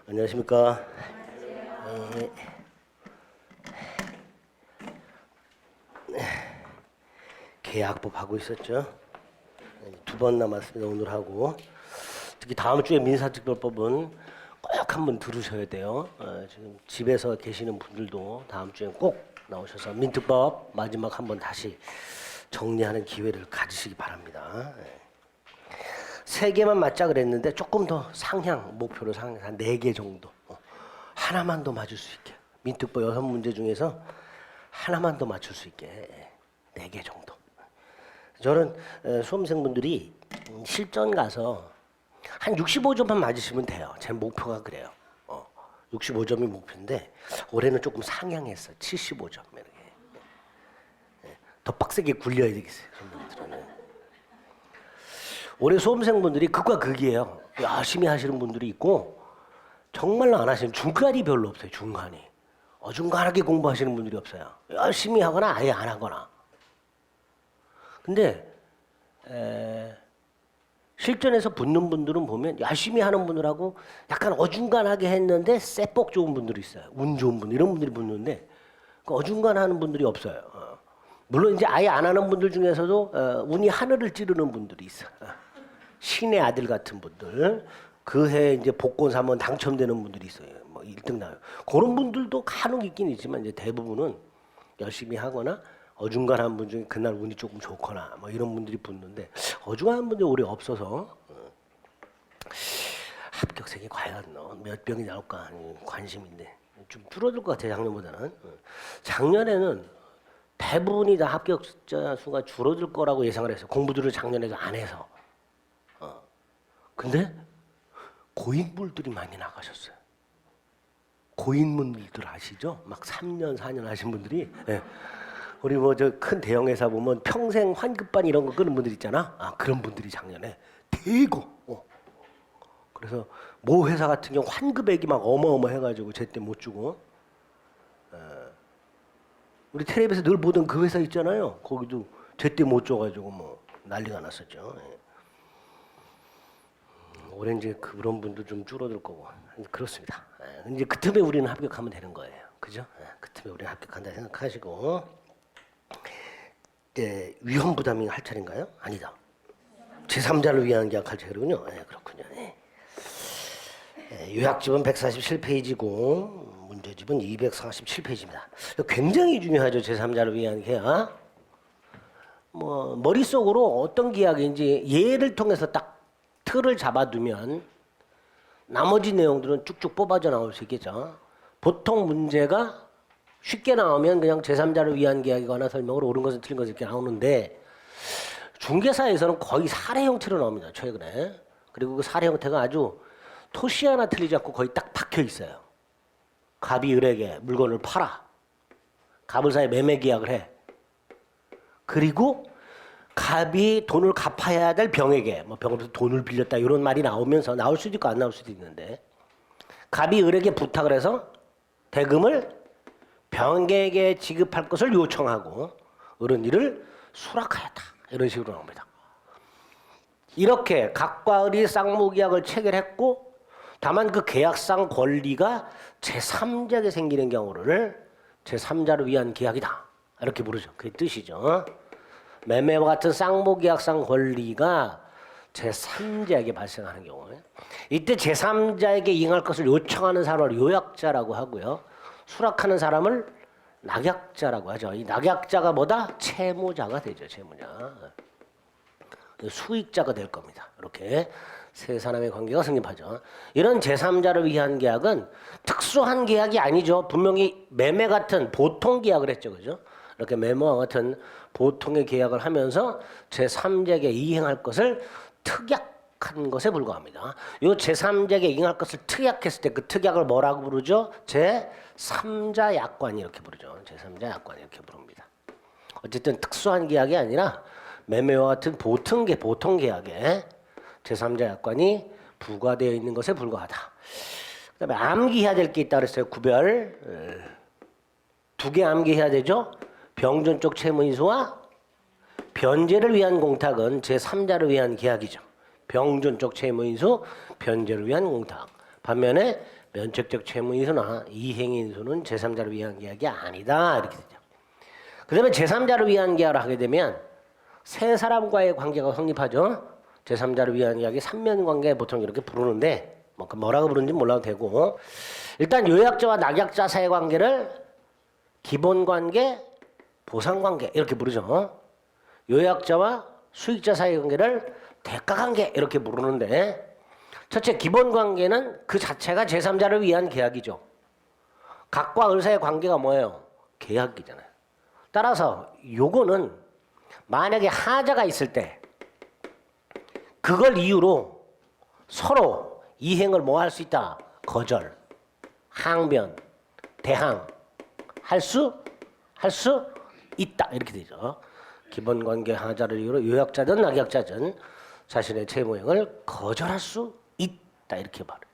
안녕하십니까. 계약법 하고 있었죠. 두 번 남았습니다. 오늘 하고. 특히 다음 주에 민사특별법은 꼭 한번 들으셔야 돼요. 지금 집에서 계시는 분들도 다음 주에 꼭 나오셔서 민특법 마지막 한번 다시 정리하는 기회를 가지시기 바랍니다. 세 개만 맞자 그랬는데 조금 더 상향 목표로 한 4개 정도. 하나만 더 맞을 수 있게. 민특법 6문제 중에서 하나만 더 맞출 수 있게 4개 정도. 저는 수험생분들이 실전 가서 한 65점만 맞으시면 돼요. 제 목표가 그래요. 65점이 목표인데 올해는 조금 상향했어. 75점 이렇게. 더 빡세게 굴려야 되겠어요. 선생님들은. 올해 수험생분들이 극과 극이에요. 열심히 하시는 분들이 있고 정말로 안 하시는 중간이 별로 없어요. 중간이. 어중간하게 공부하시는 분들이 없어요. 열심히 하거나 아예 안 하거나. 근데 실전에서 붙는 분들은 보면 열심히 하는 분들하고 약간 어중간하게 했는데 쎄뻑 좋은 분들이 있어요. 운 좋은 분들 이런 분들이 붙는데 그 어중간하는 분들이 없어요. 물론 이제 아예 안 하는 분들 중에서도 운이 하늘을 찌르는 분들이 있어요. 신의 아들 같은 분들 그 해 이제 복권 사면 당첨되는 분들이 있어요. 뭐 1등 나요. 그런 분들도 간혹 있긴 있지만 이제 대부분은 열심히 하거나 어중간한 분 중에 그날 운이 조금 좋거나 뭐 이런 분들이 붙는데 어중간한 분들이 올해 없어서 합격생이 과연 몇 병이 나올까 관심인데 좀 줄어들 것 같아요. 작년보다는. 작년에는 대부분이 다 합격자 수가 줄어들 거라고 예상을 했어요. 공부들을 작년에도 안 해서. 근데 고인물들이 많이 나가셨어요. 고인물들 아시죠? 막 3년, 4년 하신 분들이. 예. 우리 뭐 저 큰 대형 회사 보면 평생 환급반 이런 거 끄는 분들 있잖아. 그런 분들이 작년에 대거. 그래서 모 회사 같은 경우 환급액이 막 어마어마해가지고 제때 못 주고. 우리 텔레비에서 늘 보던 그 회사 있잖아요. 거기도 제때 못 줘가지고 뭐 난리가 났었죠. 올해 이제 그런 분도 좀 줄어들 거고 그렇습니다. 이제 그 틈에 우리는 합격하면 되는 거예요. 그죠? 그 틈에 우리는 합격한다 생각하시고 위험 부담이 할 차례인가요? 아니다. 제3자를 위한 계약할 차례군요. 그렇군요. 요약집은 147페이지고 문제집은 247페이지입니다. 굉장히 중요하죠. 제3자를 위한 계약. 뭐 머릿속으로 어떤 계약인지 예를 통해서 딱 틀을 잡아두면 나머지 내용들은 쭉쭉 뽑아져 나올 수 있겠죠. 보통 문제가 쉽게 나오면 그냥 제3자를 위한 계약이거나 설명으로 옳은 것은 틀린 것은 이렇게 나오는데 중개사에서는 거의 사례 형태로 나옵니다. 최근에. 그리고 그 사례 형태가 아주 토시 하나 틀리지 않고 거의 딱 박혀 있어요. 갑이 을에게 물건을 팔아. 갑을 사이 매매 계약을 해. 그리고 갑이 돈을 갚아야 될 병에게 뭐 병으로부터 돈을 빌렸다 이런 말이 나오면서 나올 수도 있고 안 나올 수도 있는데 갑이 을에게 부탁을 해서 대금을 병에게 지급할 것을 요청하고 을은 이를 수락하였다 이런 식으로 나옵니다. 이렇게 갑과 을이 쌍무계약을 체결했고 다만 그 계약상 권리가 제3자에게 생기는 경우를 제3자를 위한 계약이다 이렇게 부르죠. 그게 뜻이죠. 매매와 같은 쌍무계약상 권리가 제3자에게 발생하는 경우 이때 제3자에게 이행할 것을 요청하는 사람을 요약자라고 하고요. 수락하는 사람을 낙약자라고 하죠. 이 낙약자가 뭐다? 채무자가 되죠. 채무자. 수익자가 될 겁니다. 이렇게 세 사람의 관계가 성립하죠. 이런 제3자를 위한 계약은 특수한 계약이 아니죠. 분명히 매매 같은 보통 계약을 했죠. 그죠? 이렇게 매매와 같은 보통의 계약을 하면서 제3자에게 이행할 것을 특약한 것에 불과합니다. 이 제3자에게 이행할 것을 특약했을 때 그 특약을 뭐라고 부르죠? 제3자 약관 이렇게 부르죠. 제3자 약관 이렇게 부릅니다. 어쨌든 특수한 계약이 아니라 매매와 같은 보통 계약에 제3자 약관이 부과되어 있는 것에 불과하다. 그 다음에 암기해야 될 게 있다 그랬어요. 구별. 2개 암기해야 되죠. 병존적 채무인수와 변제를 위한 공탁은 제3자를 위한 계약이죠. 병존적 채무인수, 변제를 위한 공탁. 반면에 면책적 채무인수나 이행인수는 제3자를 위한 계약이 아니다 이렇게 되죠. 그 다음에 제3자를 위한 계약을 하게 되면 세 사람과의 관계가 성립하죠. 제3자를 위한 계약이 삼면관계 보통 이렇게 부르는데 뭐라고 부르는지 몰라도 되고, 일단 요약자와 낙약자 사이의 관계를 기본관계, 보상관계 이렇게 부르죠. 요약자와 수익자 사이의 관계를 대가관계 이렇게 부르는데, 첫째 기본관계는 그 자체가 제3자를 위한 계약이죠. 각과 을사의 관계가 뭐예요? 계약이잖아요. 따라서 요거는 만약에 하자가 있을 때 그걸 이유로 서로 이행을 뭐 할 수 있다? 거절, 항변, 대항 할 수 있다 이렇게 되죠. 기본관계 하자를 이유로 요약자든 낙약자든 자신의 채무행을 거절할 수 있다 이렇게 말해요.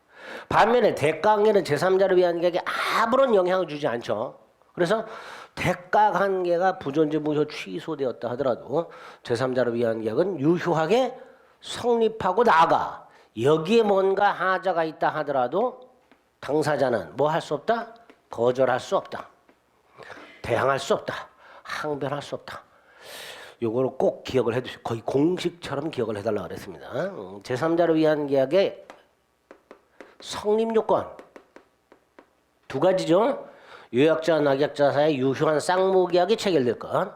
반면에 대가관계는 제3자를 위한 계약에 아무런 영향을 주지 않죠. 그래서 대가관계가 부존재 무효 취소되었다 하더라도 제3자를 위한 계약은 유효하게 성립하고 나아가 여기에 뭔가 하자가 있다 하더라도 당사자는 뭐 할 수 없다? 거절할 수 없다. 대항할 수 없다. 항변할 수 없다. 요거를 꼭 기억을 해두시고 거의 공식처럼 기억을 해달라고 그랬습니다. 제3자를 위한 계약의 성립 요건 두 가지죠. 요약자와 낙약자 사이의 유효한 쌍무계약이 체결될 것,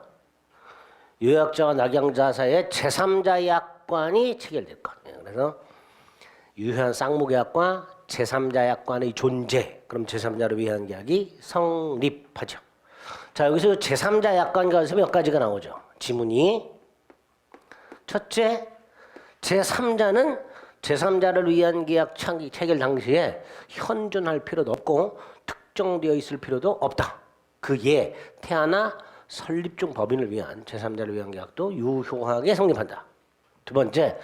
요약자와 낙약자 사이의 제3자 약관이 체결될 것. 그래서 유효한 쌍무계약과 제3자 약관의 존재, 그럼 제3자를 위한 계약이 성립하죠. 자, 여기서 제3자 약관과 해서 몇 가지가 나오죠. 지문이. 첫째, 제3자는 제3자를 위한 계약 체결 당시에 현존할 필요도 없고 특정되어 있을 필요도 없다. 그에 태어나 설립 중 법인을 위한 제3자를 위한 계약도 유효하게 성립한다. 두 번째,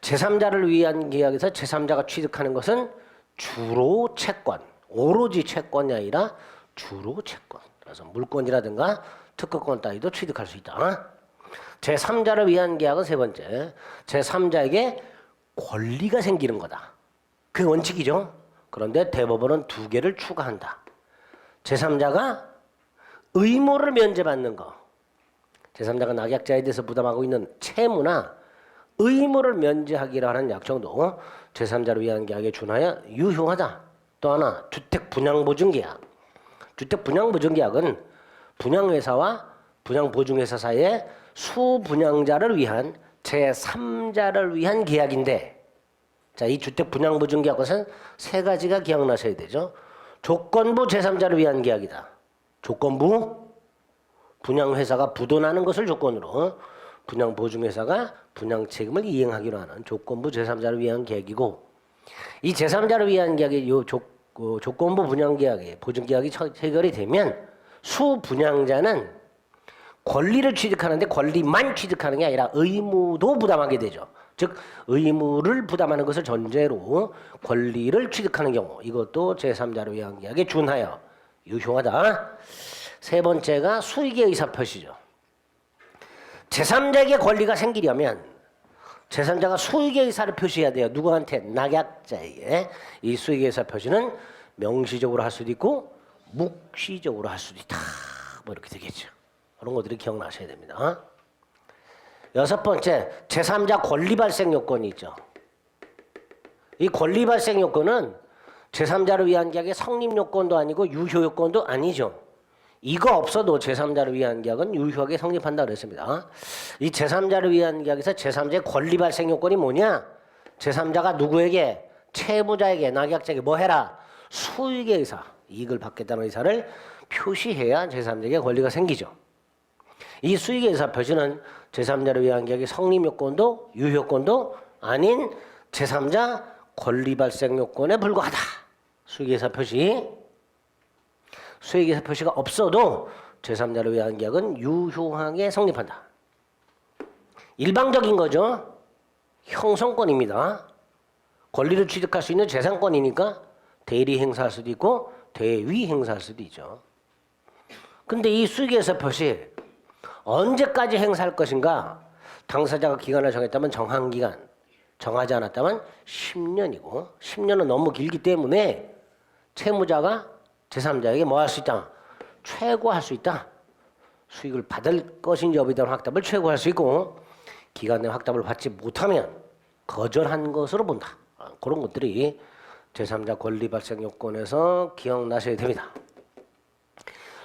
제3자를 위한 계약에서 제3자가 취득하는 것은 주로 채권, 오로지 채권이 아니라 주로 채권. 그래서 물권이라든가 특허권 따위도 취득할 수 있다. 제3자를 위한 계약은 세 번째, 제3자에게 권리가 생기는 거다. 그게 원칙이죠. 그런데 대법원은 두 개를 추가한다. 제3자가 의무를 면제받는 거, 제3자가 낙약자에 대해서 부담하고 있는 채무나 의무를 면제하기로 하는 약정도 제3자를 위한 계약에 준하여 유효하다. 또 하나, 주택분양보증계약. 주택분양보증계약은 분양회사와 분양보증회사 사이에 수분양자를 위한 제3자를 위한 계약인데, 자, 이 주택분양보증계약은 세 가지가 기억나셔야 되죠. 조건부 제3자를 위한 계약이다. 조건부, 분양회사가 부도나는 것을 조건으로 분양보증회사가 분양책임을 이행하기로 하는 조건부 제3자를 위한 계약이고, 이 제3자를 위한 계약이 조건부 분양계약이 보증계약이 체결이 되면 수분양자는 권리를 취득하는데 권리만 취득하는 게 아니라 의무도 부담하게 되죠. 즉 의무를 부담하는 것을 전제로 권리를 취득하는 경우, 이것도 제3자를 위한 계약에 준하여 유효하다. 세 번째가 수익의 의사표시죠. 제3자에게 권리가 생기려면 제3자가 수익의 의사를 표시해야 돼요. 누구한테? 낙약자에게. 이 수익의 의사 표시는 명시적으로 할 수도 있고 묵시적으로 할 수도 있다. 뭐 이렇게 되겠죠. 그런 것들이 기억나셔야 됩니다. 여섯 번째, 제3자 권리 발생 요건이 있죠. 이 권리 발생 요건은 제3자를 위한 계약의 성립 요건도 아니고 유효 요건도 아니죠. 이거 없어도 제3자를 위한 계약은 유효하게 성립한다 그랬습니다. 이 제3자를 위한 계약에서 제3자의 권리 발생 요건이 뭐냐? 제3자가 누구에게? 채무자에게, 낙약자에게 뭐 해라? 수익의 의사, 이익을 받겠다는 의사를 표시해야 제3자에게 권리가 생기죠. 이 수익의 의사 표시는 제3자를 위한 계약의 성립 요건도 유효 요건도 아닌 제3자 권리 발생 요건에 불과하다. 수익의 의사 표시. 수익의 의사 표시가 없어도 제3자를 위한 계약은 유효하게 성립한다. 일방적인 거죠. 형성권입니다. 권리를 취득할 수 있는 재산권이니까 대리 행사할 수도 있고 대위 행사할 수도 있죠. 근데 이 수익의 의사 표시 언제까지 행사할 것인가? 당사자가 기간을 정했다면 정한 기간, 정하지 않았다면 10년이고 10년은 너무 길기 때문에 채무자가 제3자에게 뭐 할 수 있다? 최고할 수 있다. 수익을 받을 것인지 여부에 대한 확답을 최고할 수 있고 기간 내 확답을 받지 못하면 거절한 것으로 본다. 그런 것들이 제3자 권리 발생 요건에서 기억나셔야 됩니다.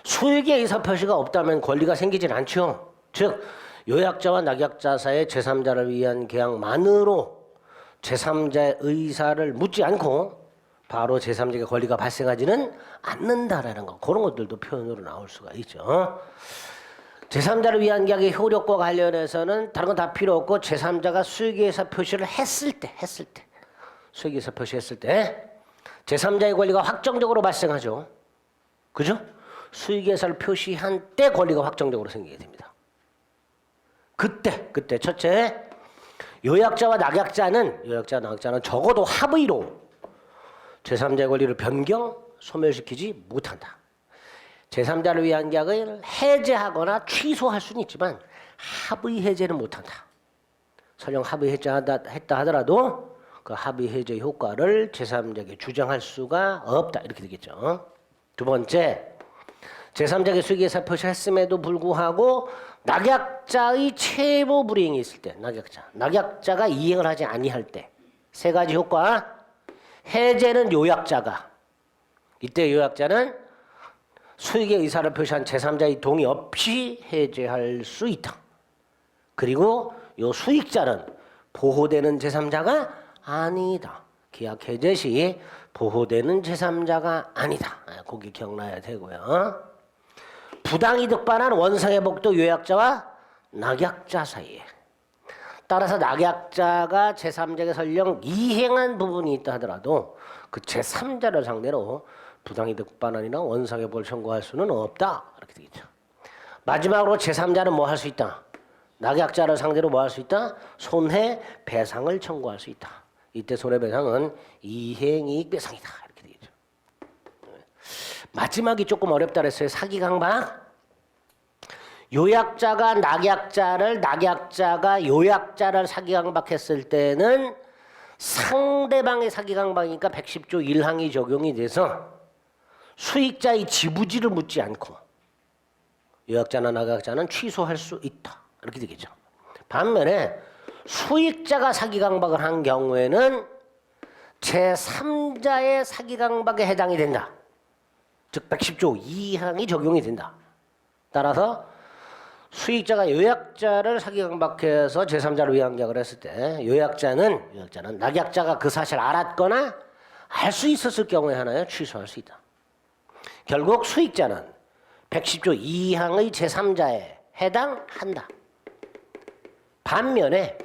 수익의 의사표시가 없다면 권리가 생기질 않죠. 즉 요약자와 낙약자 사이의 제3자를 위한 계약만으로 제3자의 의사를 묻지 않고 바로 제3자의 권리가 발생하지는 않는다라는 거. 그런 것들도 표현으로 나올 수가 있죠. 제3자를 위한 계약의 효력과 관련해서는 다른 건 다 필요 없고 제3자가 수익의 의사 표시를 했을 때 수익의 의사 표시했을 때 제3자의 권리가 확정적으로 발생하죠. 그죠? 수익의 의사를 표시한 때 권리가 확정적으로 생기게 됩니다. 그때 첫째 요약자와 낙약자는 적어도 합의로 제3자의 권리를 변경, 소멸시키지 못한다. 제3자를 위한 계약을 해제하거나 취소할 수는 있지만 합의 해제는 못한다. 설령 합의 해제했다 하더라도 그 합의 해제 효과를 제3자에게 주장할 수가 없다. 이렇게 되겠죠. 두 번째, 제3자에게 수익의 의사 표시했음에도 불구하고 낙약자의 채무 불이행이 있을 때, 낙약자가 이행을 하지 아니할 때 세 가지 효과. 해제는 요약자가, 이때 요약자는 수익의 의사를 표시한 제3자의 동의 없이 해제할 수 있다. 그리고 요 수익자는 보호되는 제3자가 아니다. 계약 해제 시 보호되는 제3자가 아니다. 거기 기억나야 되고요. 부당이득 반환 원상회복도 요약자와 낙약자 사이에. 따라서 낙약자가 제3자에게 설령 이행한 부분이 있다 하더라도 그 제3자를 상대로 부당이득 반환이나 원상회복을 청구할 수는 없다. 이렇게 되겠죠. 마지막으로 제3자는 뭐 할 수 있다? 낙약자를 상대로 뭐 할 수 있다? 손해배상을 청구할 수 있다. 이때 손해배상은 이행이익배상이다. 이렇게 되겠죠. 마지막이 조금 어렵다 그랬어요. 사기강박. 요약자가 낙약자가 요약자를 사기강박했을 때는 상대방의 사기강박이니까 110조 1항이 적용이 돼서 수익자의 지부지를 묻지 않고 요약자나 낙약자는 취소할 수 있다. 이렇게 되겠죠. 반면에 수익자가 사기강박을 한 경우에는 제3자의 사기강박에 해당이 된다. 즉 110조 2항이 적용이 된다. 따라서 수익자가 요약자를 사기강박해서 제3자를 위한 계약을 했을 때 요약자는 낙약자가 그 사실을 알았거나 알 수 있었을 경우에 하나에 취소할 수 있다. 결국 수익자는 110조 2항의 제3자에 해당한다. 반면에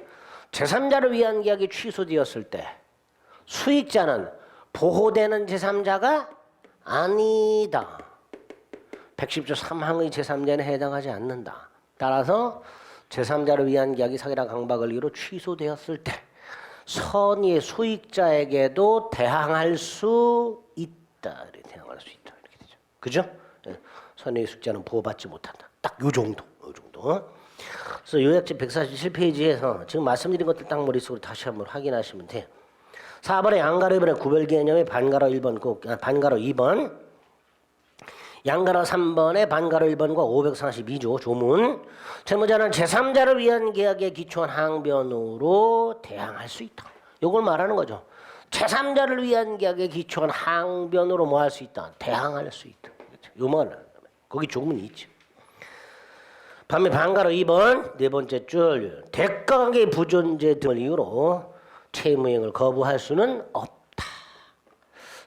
제3자를 위한 계약이 취소되었을 때 수익자는 보호되는 제3자가 아니다. 110조 3항의 제3자에는 해당하지 않는다. 따라서 제3자를 위한 계약이 사기나 강박을 이유로 취소되었을 때 선의의 수익자에게도 대항할 수 있다. 대항할 수 있다. 이렇게 되죠. 그죠? 선의의 수익자는 보호받지 못한다. 딱 요 정도. 그래서 요약집 147페이지에서 지금 말씀드린 것들 딱 머릿속으로 다시 한번 확인하시면 돼요. 4번에 양가로 1번에 구별 개념의 반가로 1번, 반가로 2번, 양가로 3번에 반가로 1번과 542조 조문. 채무자는 제3자를 위한 계약에 기초한 항변으로 대항할 수 있다. 이걸 말하는 거죠. 제3자를 위한 계약에 기초한 항변으로 뭐 할 수 있다? 대항할 수 있다. 요 말을 거기 조문이 있죠. 반면 반가로 2번 네 번째 줄 대가관계의 부존재 등을 이유로 채무행을 거부할 수는 없다.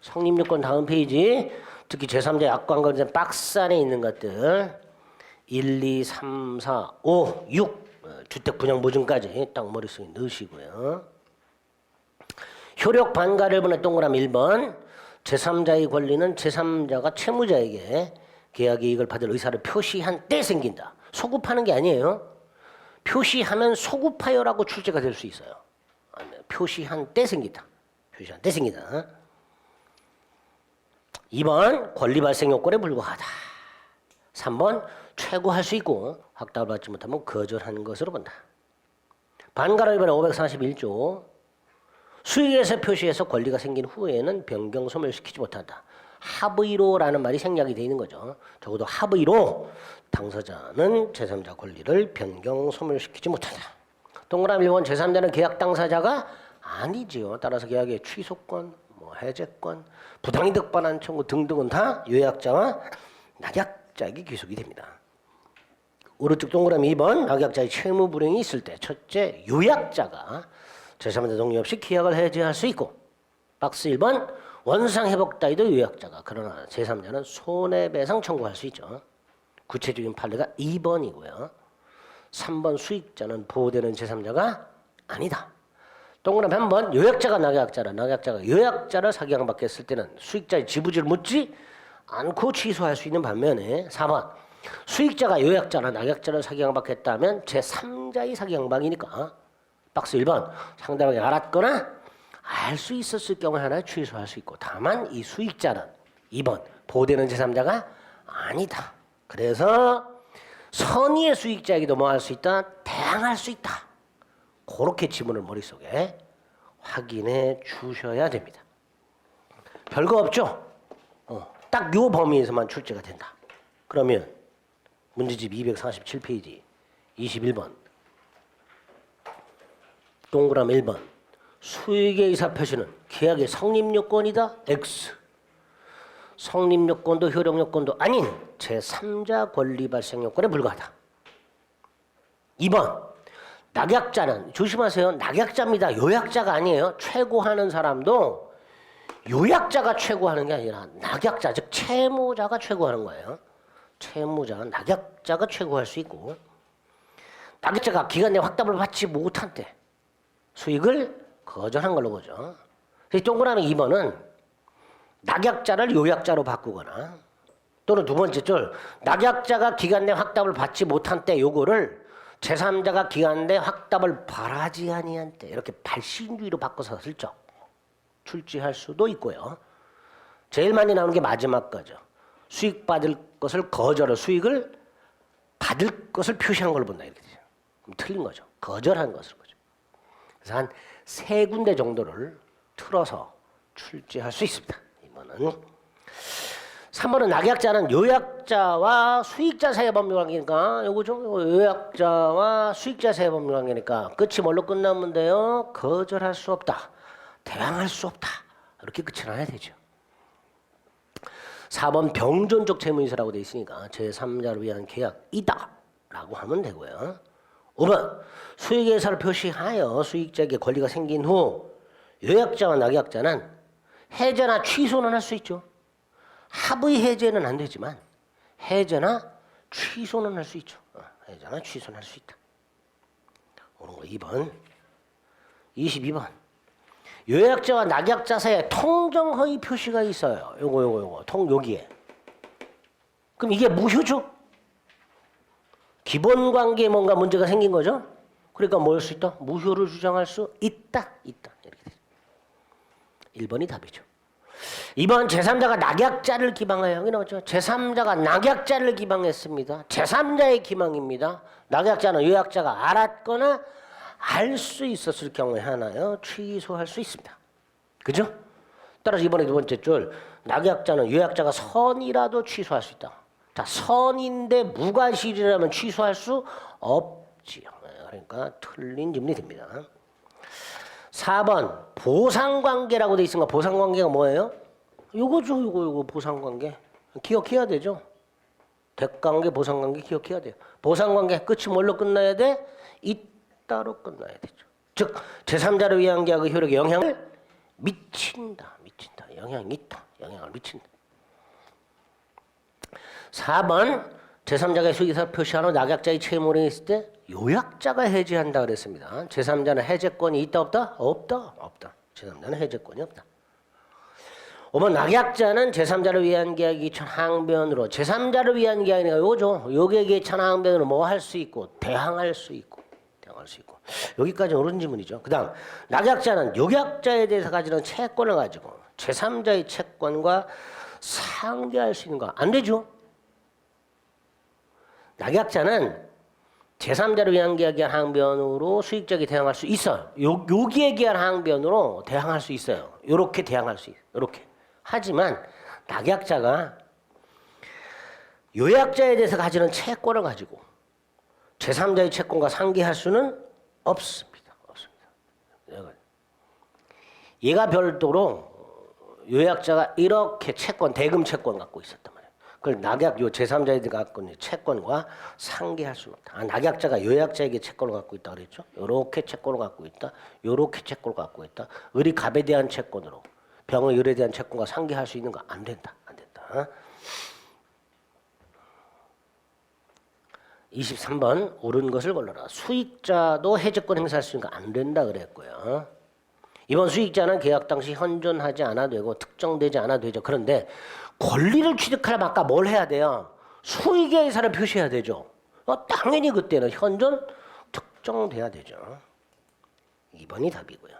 성립요건 다음 페이지 특히 제3자 약관과 박스 안에 있는 것들 1, 2, 3, 4, 5, 6 주택 분양 보증까지 딱 머릿속에 넣으시고요. 효력 반가를 보내 동그라미 1번 제3자의 권리는 제3자가 채무자에게 계약의 이익을 받을 의사를 표시한 때 생긴다. 소급하는 게 아니에요. 표시하면 소급하여라고 출제가 될 수 있어요. 표시한 때 생긴다. 표시한 때 생긴다. 2번 권리 발생 요건에 불과하다. 3번 최고할 수 있고 확답을 받지 못하면 거절하는 것으로 본다. 반가로 1번에 541조 수익에서 표시해서 권리가 생긴 후에는 변경 소멸시키지 못한다. 합의로라는 말이 생략이 되어 있는 거죠. 적어도 합의로 당사자는 제3자 권리를 변경 소멸시키지 못한다. 동그라미 1번 제3자는 계약 당사자가 아니지요. 따라서 계약의 취소권, 해제권, 부당이득 반환 청구 등등은 다 요약자와 낙약자에게 귀속이 됩니다. 오른쪽 동그라미 2번 낙약자의 채무 불이행이 있을 때 첫째 요약자가 제3자 동의 없이 계약을 해제할 수 있고 박스 1번 원상 회복 따위도 요약자가 그러나 제3자는 손해배상 청구할 수 있죠. 구체적인 판례가 2번이고요. 3번 수익자는 보호되는 제3자가 아니다. 동그라미 한번 요약자가 낙약자라 낙약자가 요약자를 사기양박했을 때는 수익자의 지부지를 묻지 않고 취소할 수 있는 반면에 4번 수익자가 요약자나 낙약자를 사기양박했다면 제3자의 사기양박이니까 박스 1번 상대방이 알았거나 알 수 있었을 경우에 하나 취소할 수 있고 다만 이 수익자는 2번 보호되는 제3자가 아니다. 그래서 선의의 수익자에게도 뭐 할 수 있다? 대항할 수 있다. 그렇게 지문을 머릿속에 확인해 주셔야 됩니다. 별거 없죠? 딱 요 범위에서만 출제가 된다. 그러면 문제집 247페이지 21번 동그라미 1번 수익의 의사표시는 계약의 성립요건이다. X 성립요건도 효력요건도 아닌 제3자 권리 발생 요건에 불과하다. 2번 낙약자는 조심하세요. 낙약자입니다. 요약자가 아니에요. 최고하는 사람도 요약자가 최고하는 게 아니라 낙약자 즉 채무자가 최고하는 거예요. 채무자 낙약자가 최고할 수 있고 낙약자가 기간 내 확답을 받지 못한 때 수익을 거절한 걸로 보죠. 동그라미 2번은 낙약자를 요약자로 바꾸거나 또는 두 번째 줄 낙약자가 기간 내 확답을 받지 못한 때 요거를 제3자가 기간 내 확답을 바라지 아니한 때 이렇게 발신주의로 바꿔서 슬쩍 출제할 수도 있고요. 제일 많이 나오는 게 마지막 거죠. 수익 받을 것을 거절을 수익을 받을 것을 표시한 걸 본다 이렇게 되죠. 그럼 틀린 거죠. 거절한 것을 거죠. 그래서 한 3군데 정도를 틀어서 출제할 수 있습니다. 이번은 3번은 낙약자는 요약자와 수익자 사이의 법률 관계니까 요거죠. 요약자와 수익자 사이의 법률 관계니까 끝이 뭘로 끝나면 돼요? 거절할 수 없다. 대항할 수 없다. 이렇게 끝이 나야 되죠. 4번 병존적 채무인수라고 되어 있으니까 제3자를 위한 계약이다 라고 하면 되고요. 5번 수익의 의사를 표시하여 수익자에게 권리가 생긴 후 요약자와 낙약자는 해제나 취소는 할 수 있죠. 합의 해제는 안 되지만 해제나 취소는 할 수 있죠. 해제나 취소는 할 수 있다. 오는 거 2번. 22번. 요약자와 낙약자 사이에 통정허위 표시가 있어요. 요거 여기에. 그럼 이게 무효죠? 기본 관계에 뭔가 문제가 생긴 거죠? 그러니까 뭐 할 수 있다? 무효를 주장할 수 있다. 이렇게 되죠. 1번이 답이죠. 2번 제3자가 낙약자를 기방하여 여기 나왔죠. 제3자가 낙약자를 기방했습니다. 제3자의 기망입니다. 낙약자는 요약자가 알았거나 알 수 있었을 경우에 하나요 취소할 수 있습니다. 그죠? 따라서 이번에 두 번째 줄 낙약자는 요약자가 선이라도 취소할 수 있다. 자, 선인데 무과실이라면 취소할 수 없지요. 그러니까 틀린 질문이 됩니다. 4번 보상관계라고 돼 있으니까 보상관계가 뭐예요? 요거죠. 요거 보상관계. 기억해야 되죠. 대관계 보상관계 기억해야 돼요. 보상관계 끝이 뭘로 끝나야 돼? 이따로 끝나야 되죠. 즉 제3자를 위한 계약의 효력에 영향을 미친다. 영향이 있다. 영향을 미친다. 4번 제3자가 수익을 표시한 후 낙약자의 채무를 있을 때 요약자가 해제한다 그랬습니다. 제3자는 해제권이 있다 없다? 없다. 제3자는 해제권이 없다. 5번 낙약자는 제3자를 위한 계약이 천항변으로 제3자를 위한 계약이니까 요거죠. 요게 천항변으로 뭐 할 수 있고 대항할 수 있고 여기까지 옳은 지문이죠. 그 다음 낙약자는 요약자에 대해서 가지는 채권을 가지고 제3자의 채권과 상대할 수 있는 거 안 되죠. 낙약자는 제3자를 위한 계약에 대한 항변으로 수익자에게 대항할 수 있어요. 여기에 대한 항변으로 대항할 수 있어요. 요렇게 대항할 수 있어요. 요렇게. 하지만 낙약자가 요약자에 대해서 가지는 채권을 가지고 제3자의 채권과 상계할 수는 없습니다. 없습니다. 얘가 별도로 요약자가 이렇게 채권, 대금 채권 갖고 있었단 말이에요. 그걸 낙약, 요 제3자에게 갖고 있는 채권과 상계할 수는 없다. 낙약자가 요약자에게 채권을 갖고 있다 그랬죠? 요렇게 채권을 갖고 있다. 요렇게 채권을 갖고 있다. 을이 갑에 대한 채권으로 병의 을에 대한 채권과 상계할 수 있는 거 안 된다. 안 된다. 23번 옳은 것을 골라라. 수익자도 해적권 행사할 수 있는 거 안 된다 그랬고요. 이번 수익자는 계약 당시 현존하지 않아도 되고 특정되지 않아도 되죠. 그런데 권리를 취득하려면 아까 뭘 해야 돼요? 수익의 의사를 표시해야 되죠. 당연히 그때는 현존 특정돼야 되죠. 2번이 답이고요.